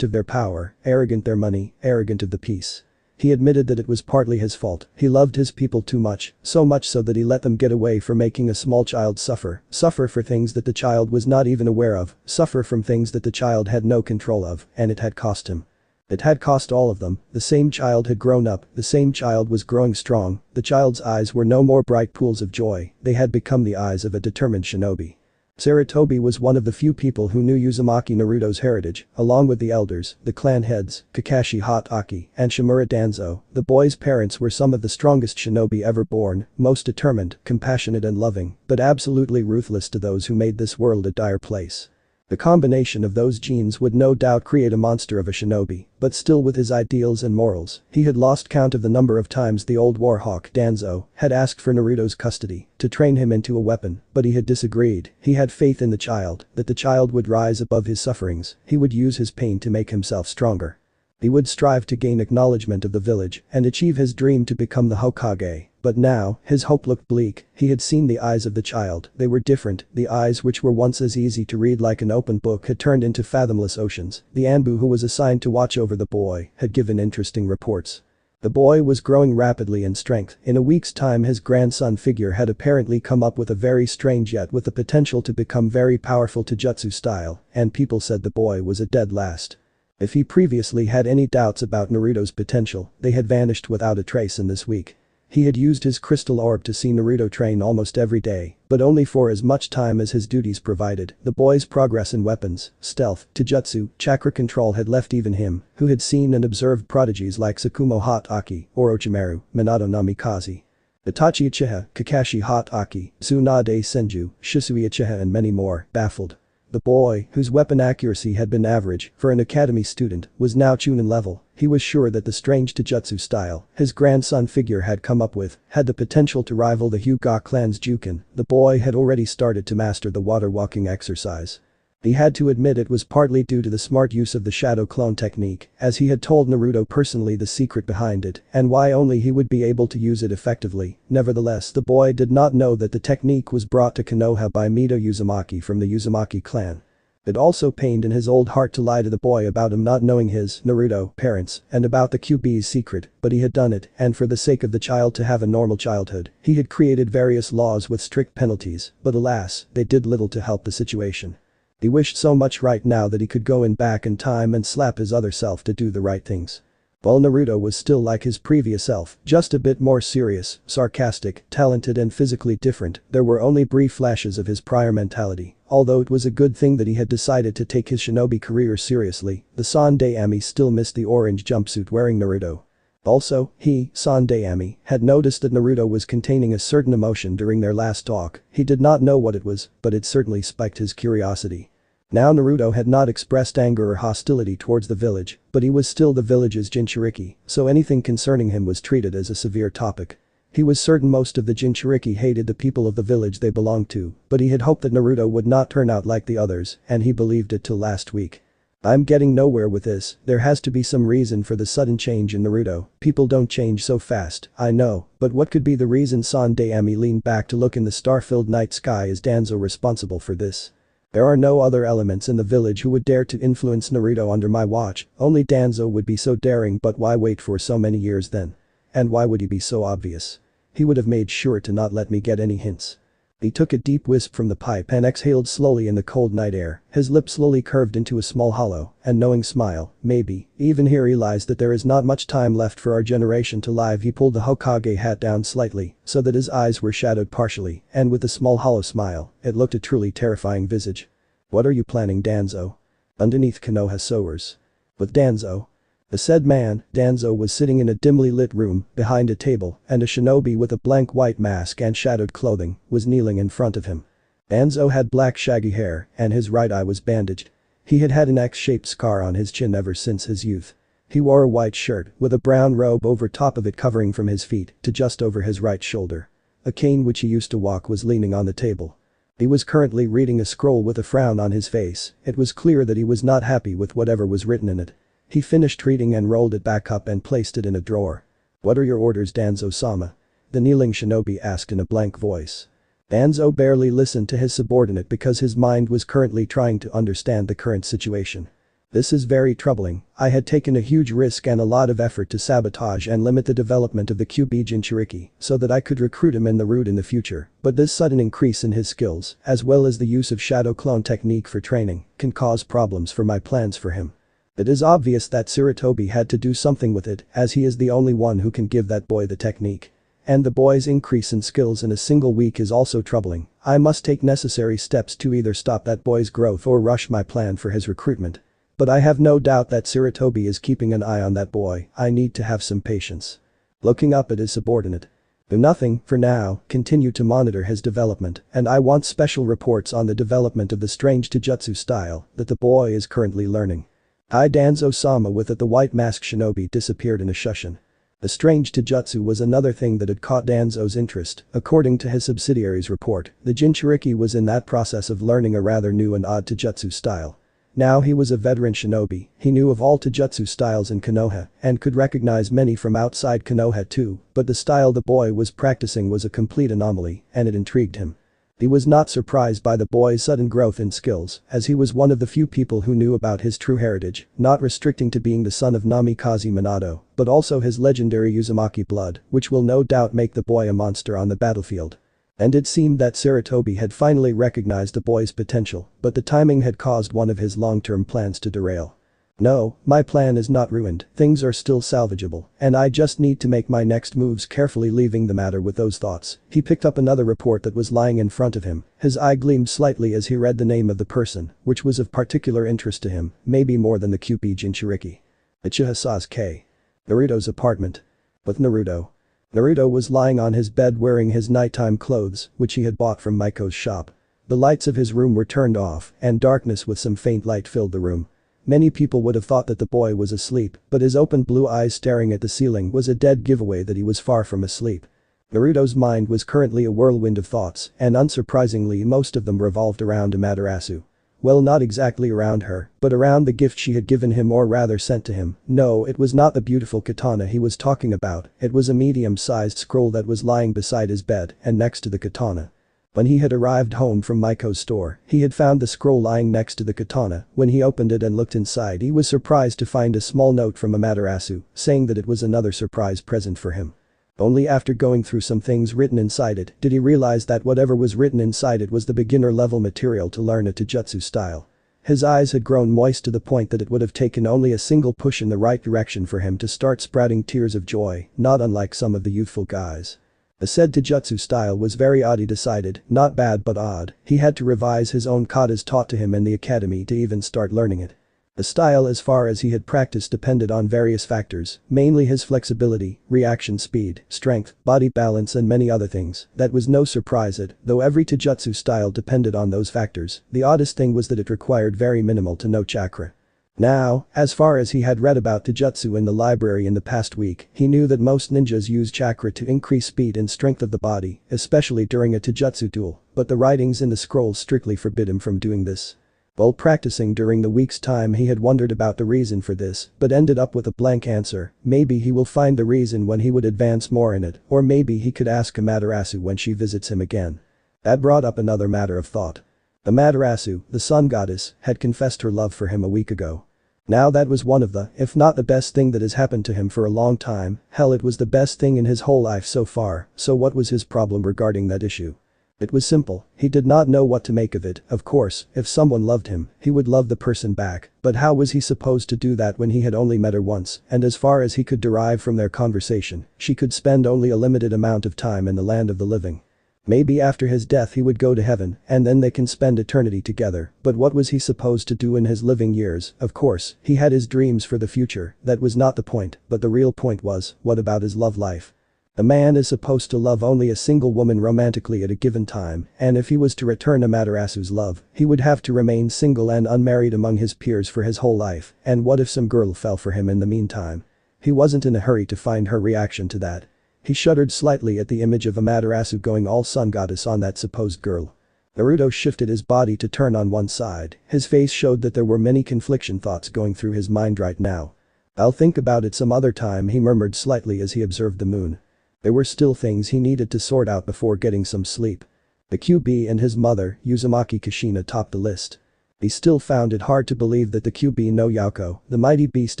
of their power, arrogant their money, arrogant of the peace. He admitted that it was partly his fault. He loved his people too much, so much so that he let them get away for making a small child suffer for things that the child was not even aware of, suffer from things that the child had no control of, and it had cost him. It had cost all of them. The same child had grown up, the same child was growing strong, the child's eyes were no more bright pools of joy, they had become the eyes of a determined shinobi. Tsurutobi was one of the few people who knew Uzumaki Naruto's heritage, along with the elders, the clan heads, Kakashi Hokage, and Shimura Danzo. The boy's parents were some of the strongest shinobi ever born, most determined, compassionate and loving, but absolutely ruthless to those who made this world a dire place. The combination of those genes would no doubt create a monster of a shinobi, but still with his ideals and morals, he had lost count of the number of times the old warhawk Danzo had asked for Naruto's custody to train him into a weapon, but he had disagreed. He had faith in the child, that the child would rise above his sufferings, he would use his pain to make himself stronger. He would strive to gain acknowledgement of the village and achieve his dream to become the Hokage. But now, his hope looked bleak. He had seen the eyes of the child, they were different, the eyes which were once as easy to read like an open book had turned into fathomless oceans. The anbu who was assigned to watch over the boy had given interesting reports. The boy was growing rapidly in strength. In a week's time his grandson figure had apparently come up with a very strange yet with the potential to become very powerful Taijutsu style, and people said the boy was a dead last. If he previously had any doubts about Naruto's potential, they had vanished without a trace in this week. He had used his crystal orb to see Naruto train almost every day, but only for as much time as his duties provided. The boy's progress in weapons, stealth, taijutsu, chakra control had left even him, who had seen and observed prodigies like Tsukumo Hokage, Orochimaru, Minato Namikaze, Itachi Uchiha, Kakashi Hokage, Tsunade Senju, Shisui Uchiha and many more, baffled. The boy, whose weapon accuracy had been average for an academy student, was now Chunin level. He was sure that the strange taijutsu style his grandson figure had come up with had the potential to rival the Hyuga clan's Jukin. The boy had already started to master the water walking exercise. He had to admit it was partly due to the smart use of the shadow clone technique, as he had told Naruto personally the secret behind it and why only he would be able to use it effectively. Nevertheless, the boy did not know that the technique was brought to Konoha by Mito Uzumaki from the Uzumaki clan. It also pained in his old heart to lie to the boy about him not knowing his, Naruto, parents, and about the QB's secret, but he had done it, and for the sake of the child to have a normal childhood, he had created various laws with strict penalties, but alas, they did little to help the situation. He wished so much right now that he could go back in time and slap his other self to do the right things. While Naruto was still like his previous self, just a bit more serious, sarcastic, talented and physically different, there were only brief flashes of his prior mentality. Although it was a good thing that he had decided to take his shinobi career seriously, the Sandaime still missed the orange jumpsuit wearing Naruto. Also, he, Sandaime, had noticed that Naruto was containing a certain emotion during their last talk. He did not know what it was, but it certainly spiked his curiosity. Now Naruto had not expressed anger or hostility towards the village, but he was still the village's Jinchuriki, so anything concerning him was treated as a severe topic. He was certain most of the Jinchuriki hated the people of the village they belonged to, but he had hoped that Naruto would not turn out like the others, and he believed it till last week. I'm getting nowhere with this, there has to be some reason for the sudden change in Naruto. People don't change so fast, I know, but what could be the reason? Sandaime leaned back to look in the star-filled night sky. Is Danzo responsible for this? There are no other elements in the village who would dare to influence Naruto under my watch, only Danzo would be so daring. But why wait for so many years then? And why would he be so obvious? He would have made sure to not let me get any hints. He took a deep wisp from the pipe and exhaled slowly in the cold night air. His lips slowly curved into a small hollow and knowing smile. Maybe, even he realized that there is not much time left for our generation to live. He pulled the Hokage hat down slightly so that his eyes were shadowed partially, and with a small hollow smile, it looked a truly terrifying visage. What are you planning, Danzo? Underneath Konoha soars. With Danzo? The said man, Danzo, was sitting in a dimly lit room behind a table, and a shinobi with a blank white mask and shadowed clothing was kneeling in front of him. Danzo had black shaggy hair and his right eye was bandaged. He had had an X-shaped scar on his chin ever since his youth. He wore a white shirt with a brown robe over top of it covering from his feet to just over his right shoulder. A cane which he used to walk was leaning on the table. He was currently reading a scroll with a frown on his face. It was clear that he was not happy with whatever was written in it. He finished reading and rolled it back up and placed it in a drawer. "What are your orders, Danzo-sama?" the kneeling shinobi asked in a blank voice. Danzo barely listened to his subordinate because his mind was currently trying to understand the current situation. "This is very troubling. I had taken a huge risk and a lot of effort to sabotage and limit the development of the QB Jinchuriki so that I could recruit him in the route in the future, but this sudden increase in his skills, as well as the use of shadow clone technique for training, can cause problems for my plans for him. It is obvious that Sarutobi had to do something with it as he is the only one who can give that boy the technique. And the boy's increase in skills in a single week is also troubling. I must take necessary steps to either stop that boy's growth or rush my plan for his recruitment. But I have no doubt that Sarutobi is keeping an eye on that boy. I need to have some patience." Looking up at his subordinate. "Do nothing, for now, continue to monitor his development, and I want special reports on the development of the strange Taijutsu style that the boy is currently learning." Hi Danzo-sama with it. The white mask shinobi disappeared in a shushin. The strange Taijutsu was another thing that had caught Danzo's interest. According to his subsidiary's report, the Jinchuriki was in that process of learning a rather new and odd Taijutsu style. Now he was a veteran shinobi, he knew of all Taijutsu styles in Konoha and could recognize many from outside Konoha too, but the style the boy was practicing was a complete anomaly and it intrigued him. He was not surprised by the boy's sudden growth in skills, as he was one of the few people who knew about his true heritage, not restricting to being the son of Namikaze Minato, but also his legendary Uzumaki blood, which will no doubt make the boy a monster on the battlefield. And it seemed that Sarutobi had finally recognized the boy's potential, but the timing had caused one of his long-term plans to derail. "No, my plan is not ruined, things are still salvageable, and I just need to make my next moves carefully." Leaving the matter with those thoughts, he picked up another report that was lying in front of him. His eye gleamed slightly as he read the name of the person, which was of particular interest to him, maybe more than the QB Jinchuriki. Uchiha Sasuke. Naruto's apartment. With Naruto. Naruto was lying on his bed wearing his nighttime clothes, which he had bought from Maiko's shop. The lights of his room were turned off, and darkness with some faint light filled the room. Many people would have thought that the boy was asleep, but his open blue eyes staring at the ceiling was a dead giveaway that he was far from asleep. Naruto's mind was currently a whirlwind of thoughts, and unsurprisingly most of them revolved around Amaterasu. Well, not exactly around her, but around the gift she had given him or rather sent to him. No, it was not the beautiful katana he was talking about, it was a medium-sized scroll that was lying beside his bed and next to the katana. When he had arrived home from Maiko's store, he had found the scroll lying next to the katana. When he opened it and looked inside, he was surprised to find a small note from Amaterasu saying that it was another surprise present for him. Only after going through some things written inside it did he realize that whatever was written inside it was the beginner-level material to learn a Taijutsu style. His eyes had grown moist to the point that it would have taken only a single push in the right direction for him to start sprouting tears of joy, not unlike some of the youthful guys. The said Taijutsu style was very odd, he decided, not bad but odd. He had to revise his own katas taught to him in the academy to even start learning it. The style as far as he had practiced depended on various factors, mainly his flexibility, reaction speed, strength, body balance and many other things. That was no surprise though every Taijutsu style depended on those factors. The oddest thing was that it required very minimal to no chakra. Now, as far as he had read about Taijutsu in the library in the past week, he knew that most ninjas use chakra to increase speed and strength of the body, especially during a Taijutsu duel, but the writings in the scrolls strictly forbid him from doing this. While practicing during the week's time, he had wondered about the reason for this, but ended up with a blank answer. Maybe he will find the reason when he would advance more in it, or maybe he could ask Amaterasu when she visits him again. That brought up another matter of thought. Amaterasu, the sun goddess, had confessed her love for him a week ago. Now that was one of the, if not the best thing that has happened to him for a long time. Hell, it was the best thing in his whole life so far. So what was his problem regarding that issue? It was simple, he did not know what to make of it. Of course, if someone loved him, he would love the person back, but how was he supposed to do that when he had only met her once, and as far as he could derive from their conversation, she could spend only a limited amount of time in the land of the living. Maybe after his death he would go to heaven and then they can spend eternity together, but what was he supposed to do in his living years? Of course, he had his dreams for the future, that was not the point, but the real point was, what about his love life? A man is supposed to love only a single woman romantically at a given time, and if he was to return Amaterasu's love, he would have to remain single and unmarried among his peers for his whole life, and what if some girl fell for him in the meantime? He wasn't in a hurry to find her reaction to that. He shuddered slightly at the image of Amaterasu going all sun goddess on that supposed girl. Naruto shifted his body to turn on one side, his face showed that there were many confliction thoughts going through his mind right now. "I'll think about it some other time," he murmured slightly as he observed the moon. There were still things he needed to sort out before getting some sleep. The QB and his mother, Uzumaki Kushina, topped the list. He still found it hard to believe that the QB no Yauko, the mighty beast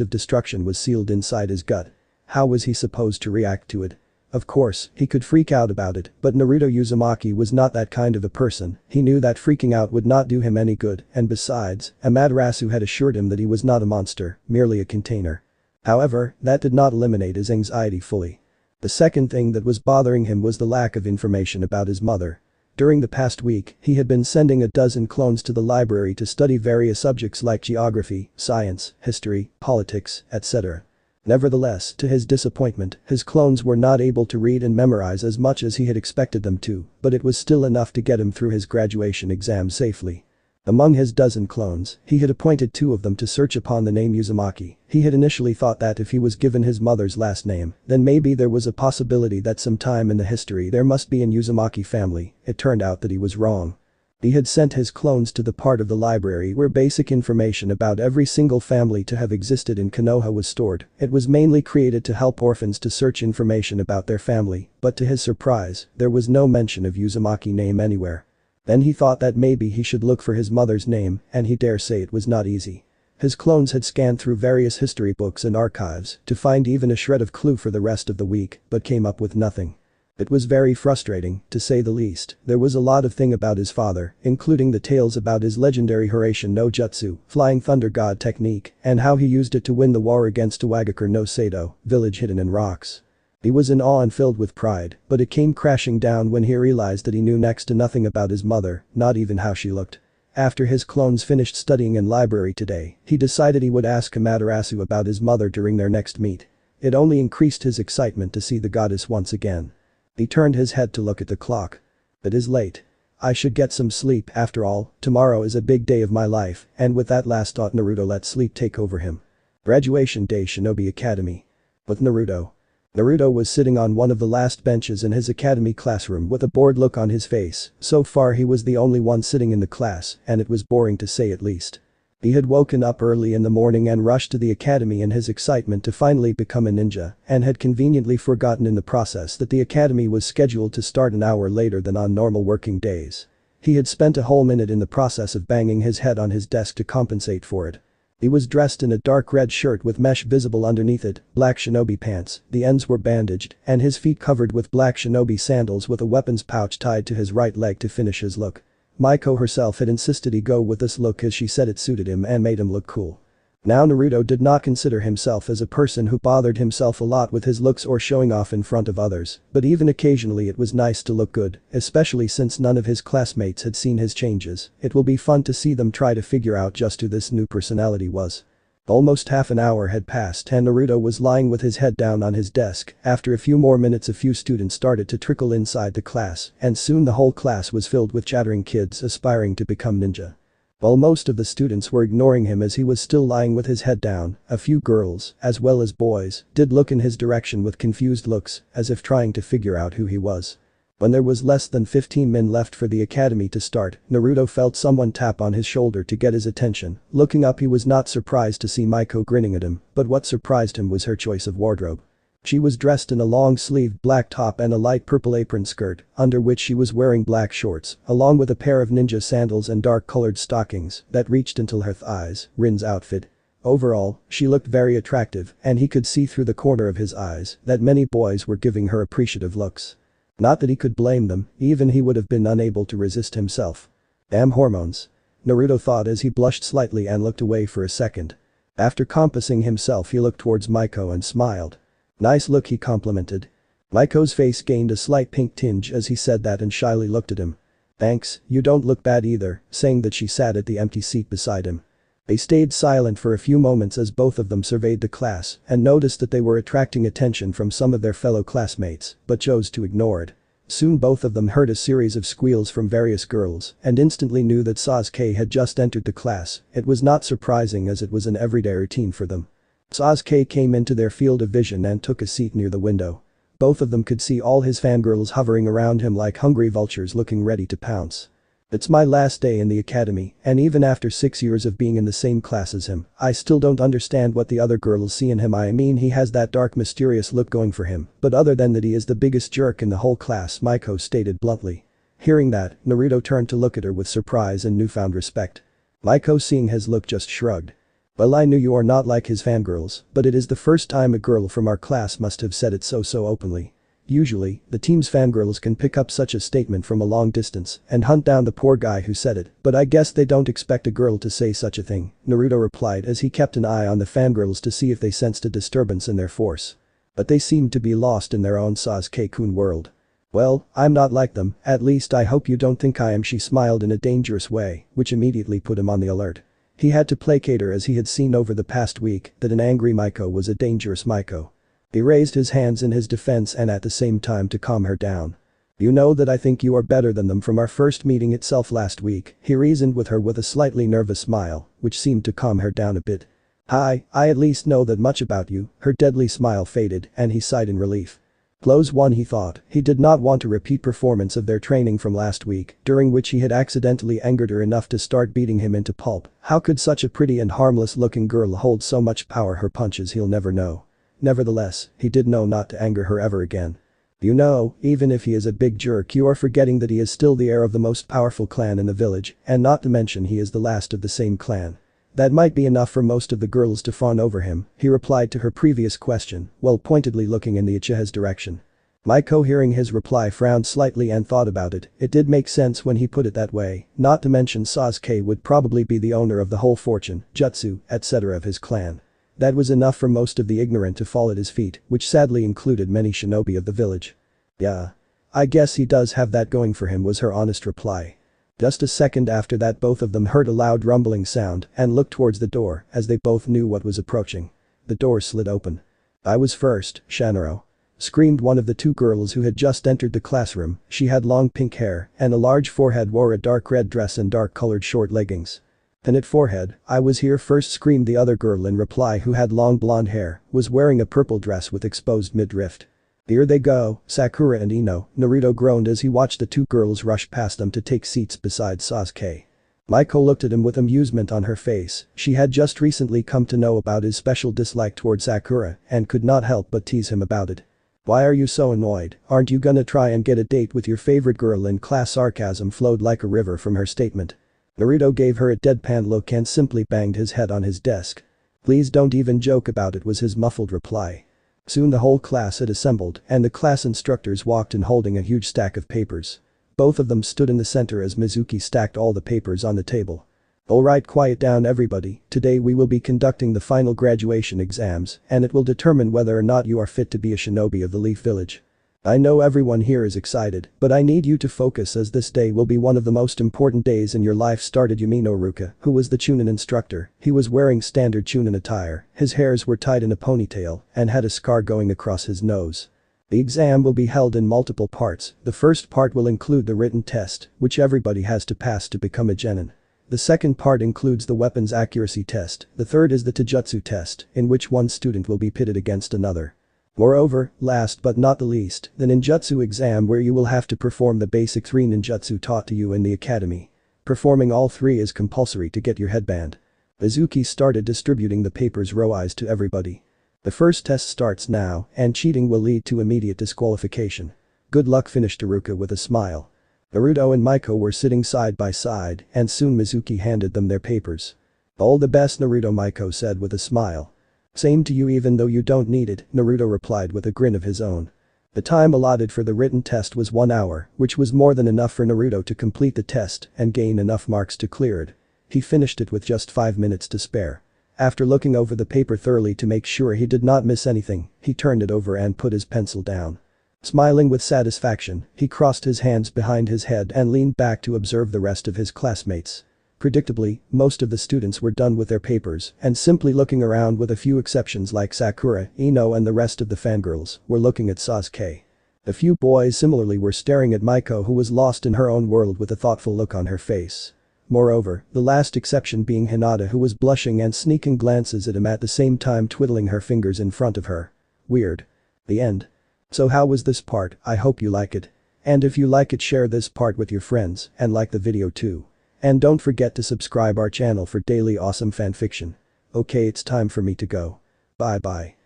of destruction, was sealed inside his gut. How was he supposed to react to it? Of course, he could freak out about it, but Naruto Uzumaki was not that kind of a person. He knew that freaking out would not do him any good, and besides, Amaterasu had assured him that he was not a monster, merely a container. However, that did not eliminate his anxiety fully. The second thing that was bothering him was the lack of information about his mother. During the past week, he had been sending a dozen clones to the library to study various subjects like geography, science, history, politics, etc. Nevertheless, to his disappointment, his clones were not able to read and memorize as much as he had expected them to, but it was still enough to get him through his graduation exam safely. Among his dozen clones, he had appointed 2 of them to search upon the name Uzumaki. He had initially thought that if he was given his mother's last name, then maybe there was a possibility that sometime in the history there must be an Uzumaki family. It turned out that he was wrong. He had sent his clones to the part of the library where basic information about every single family to have existed in Konoha was stored. It was mainly created to help orphans to search information about their family, but to his surprise, there was no mention of Uzumaki name anywhere. Then he thought that maybe he should look for his mother's name, and he dare say it was not easy. His clones had scanned through various history books and archives to find even a shred of clue for the rest of the week, but came up with nothing. It was very frustrating, to say the least. There was a lot of thing about his father, including the tales about his legendary Hiraishin no Jutsu, Flying Thunder God technique, and how he used it to win the war against Wagakure no Sato, village hidden in rocks. He was in awe and filled with pride, but it came crashing down when he realized that he knew next to nothing about his mother, not even how she looked. After his clones finished studying in library today, he decided he would ask Amaterasu about his mother during their next meet. It only increased his excitement to see the goddess once again. He turned his head to look at the clock. It is late. I should get some sleep after all, tomorrow is a big day of my life, and with that last thought Naruto let sleep take over him. Graduation day, Shinobi Academy. With Naruto. Naruto was sitting on one of the last benches in his academy classroom with a bored look on his face. So far he was the only one sitting in the class, and it was boring to say at least. He had woken up early in the morning and rushed to the academy in his excitement to finally become a ninja, and had conveniently forgotten in the process that the academy was scheduled to start an hour later than on normal working days. He had spent a whole minute in the process of banging his head on his desk to compensate for it. He was dressed in a dark red shirt with mesh visible underneath it, black shinobi pants, the ends were bandaged, and his feet covered with black shinobi sandals with a weapons pouch tied to his right leg to finish his look. Maiko herself had insisted he go with this look as she said it suited him and made him look cool. Now Naruto did not consider himself as a person who bothered himself a lot with his looks or showing off in front of others, but even occasionally it was nice to look good, especially since none of his classmates had seen his changes. It will be fun to see them try to figure out just who this new personality was. Almost half an hour had passed and Naruto was lying with his head down on his desk. After a few more minutes a few students started to trickle inside the class, and soon the whole class was filled with chattering kids aspiring to become ninja. While most of the students were ignoring him as he was still lying with his head down, a few girls, as well as boys, did look in his direction with confused looks, as if trying to figure out who he was. When there was less than 15 men left for the academy to start, Naruto felt someone tap on his shoulder to get his attention. Looking up he was not surprised to see Maiko grinning at him, but what surprised him was her choice of wardrobe. She was dressed in a long-sleeved black top and a light purple apron skirt, under which she was wearing black shorts, along with a pair of ninja sandals and dark-colored stockings that reached until her thighs. Rin's outfit. Overall, she looked very attractive, and he could see through the corner of his eyes that many boys were giving her appreciative looks. Not that he could blame them, even he would have been unable to resist himself. Damn hormones. Naruto thought as he blushed slightly and looked away for a second. After compassing himself he looked towards Maiko and smiled. Nice look, he complimented. Maiko's face gained a slight pink tinge as he said that and shyly looked at him. "Thanks, you don't look bad either," saying that she sat at the empty seat beside him. They stayed silent for a few moments as both of them surveyed the class and noticed that they were attracting attention from some of their fellow classmates, but chose to ignore it. Soon both of them heard a series of squeals from various girls and instantly knew that Sasuke had just entered the class. It was not surprising as it was an everyday routine for them. Sasuke came into their field of vision and took a seat near the window. Both of them could see all his fangirls hovering around him like hungry vultures looking ready to pounce. "It's my last day in the academy, and even after 6 years of being in the same class as him, I still don't understand what the other girls see in him. I mean, he has that dark mysterious look going for him, but other than that he is the biggest jerk in the whole class," Maiko stated bluntly. Hearing that, Naruto turned to look at her with surprise and newfound respect. Maiko, seeing his look, just shrugged. "Well, I knew you are not like his fangirls, but it is the first time a girl from our class must have said it so openly. Usually, the team's fangirls can pick up such a statement from a long distance and hunt down the poor guy who said it, but I guess they don't expect a girl to say such a thing," Naruto replied as he kept an eye on the fangirls to see if they sensed a disturbance in their force. But they seemed to be lost in their own Sasuke-kun world. "Well, I'm not like them, at least I hope you don't think I am," she smiled in a dangerous way, which immediately put him on the alert. He had to placate her as he had seen over the past week that an angry Maiko was a dangerous Maiko. He raised his hands in his defense and at the same time to calm her down. "You know that I think you are better than them from our first meeting itself last week," he reasoned with her with a slightly nervous smile, which seemed to calm her down a bit. "Hi, I at least know that much about you." Her deadly smile faded and he sighed in relief. Close one, he thought. He did not want a repeat performance of their training from last week, during which he had accidentally angered her enough to start beating him into pulp. How could such a pretty and harmless looking girl hold so much power? Her punches, he'll never know. Nevertheless, he did know not to anger her ever again. "You know, even if he is a big jerk, you are forgetting that he is still the heir of the most powerful clan in the village, and not to mention he is the last of the same clan. That might be enough for most of the girls to fawn over him," he replied to her previous question, while pointedly looking in the Uchiha's direction. Maiko, hearing his reply, frowned slightly and thought about it. It did make sense when he put it that way, not to mention Sasuke would probably be the owner of the whole fortune, jutsu, etc. of his clan. That was enough for most of the ignorant to fall at his feet, which sadly included many shinobi of the village. "Yeah. I guess he does have that going for him," was her honest reply. Just a second after that, both of them heard a loud rumbling sound and looked towards the door as they both knew what was approaching. The door slid open. "I was first, Shanaro," screamed one of the two girls who had just entered the classroom. She had long pink hair and a large forehead, wore a dark red dress and dark colored short leggings. "Pinnet forehead, I was here first," screamed the other girl in reply, who had long blonde hair, was wearing a purple dress with exposed midriff. "Here they go, Sakura and Ino," Naruto groaned as he watched the two girls rush past them to take seats beside Sasuke. Maiko looked at him with amusement on her face. She had just recently come to know about his special dislike toward Sakura and could not help but tease him about it. "Why are you so annoyed? Aren't you gonna try and get a date with your favorite girl in class?" Sarcasm flowed like a river from her statement. Naruto gave her a deadpan look and simply banged his head on his desk. "Please don't even joke about it," was his muffled reply. Soon the whole class had assembled and the class instructors walked in holding a huge stack of papers. Both of them stood in the center as Mizuki stacked all the papers on the table. "Alright, quiet down everybody. Today we will be conducting the final graduation exams and it will determine whether or not you are fit to be a shinobi of the Leaf Village. I know everyone here is excited, but I need you to focus as this day will be one of the most important days in your life," started Yumino Ruka, who was the Chunin instructor. He was wearing standard Chunin attire, his hairs were tied in a ponytail and had a scar going across his nose. "The exam will be held in multiple parts. The first part will include the written test, which everybody has to pass to become a genin. The second part includes the weapons accuracy test. The third is the taijutsu test, in which one student will be pitted against another. Moreover, last but not the least, the ninjutsu exam, where you will have to perform the basic 3 ninjutsu taught to you in the academy. Performing all 3 is compulsory to get your headband." Mizuki started distributing the papers row-wise to everybody. "The first test starts now, and cheating will lead to immediate disqualification. Good luck," finished Haruka with a smile. Naruto and Maiko were sitting side by side, and soon Mizuki handed them their papers. "All the best, Naruto," Maiko said with a smile. "Same to you, even though you don't need it," Naruto replied with a grin of his own. The time allotted for the written test was 1 hour, which was more than enough for Naruto to complete the test and gain enough marks to clear it. He finished it with just 5 minutes to spare. After looking over the paper thoroughly to make sure he did not miss anything, he turned it over and put his pencil down. Smiling with satisfaction, he crossed his hands behind his head and leaned back to observe the rest of his classmates. Predictably, most of the students were done with their papers and simply looking around with a few exceptions like Sakura, Ino and the rest of the fangirls were looking at Sasuke. A few boys similarly were staring at Maiko, who was lost in her own world with a thoughtful look on her face. Moreover, the last exception being Hinata, who was blushing and sneaking glances at him at the same time twiddling her fingers in front of her. Weird. The end. So how was this part? I hope you like it. And if you like it, share this part with your friends and like the video too. And don't forget to subscribe our channel for daily awesome fanfiction. Okay, it's time for me to go. Bye bye.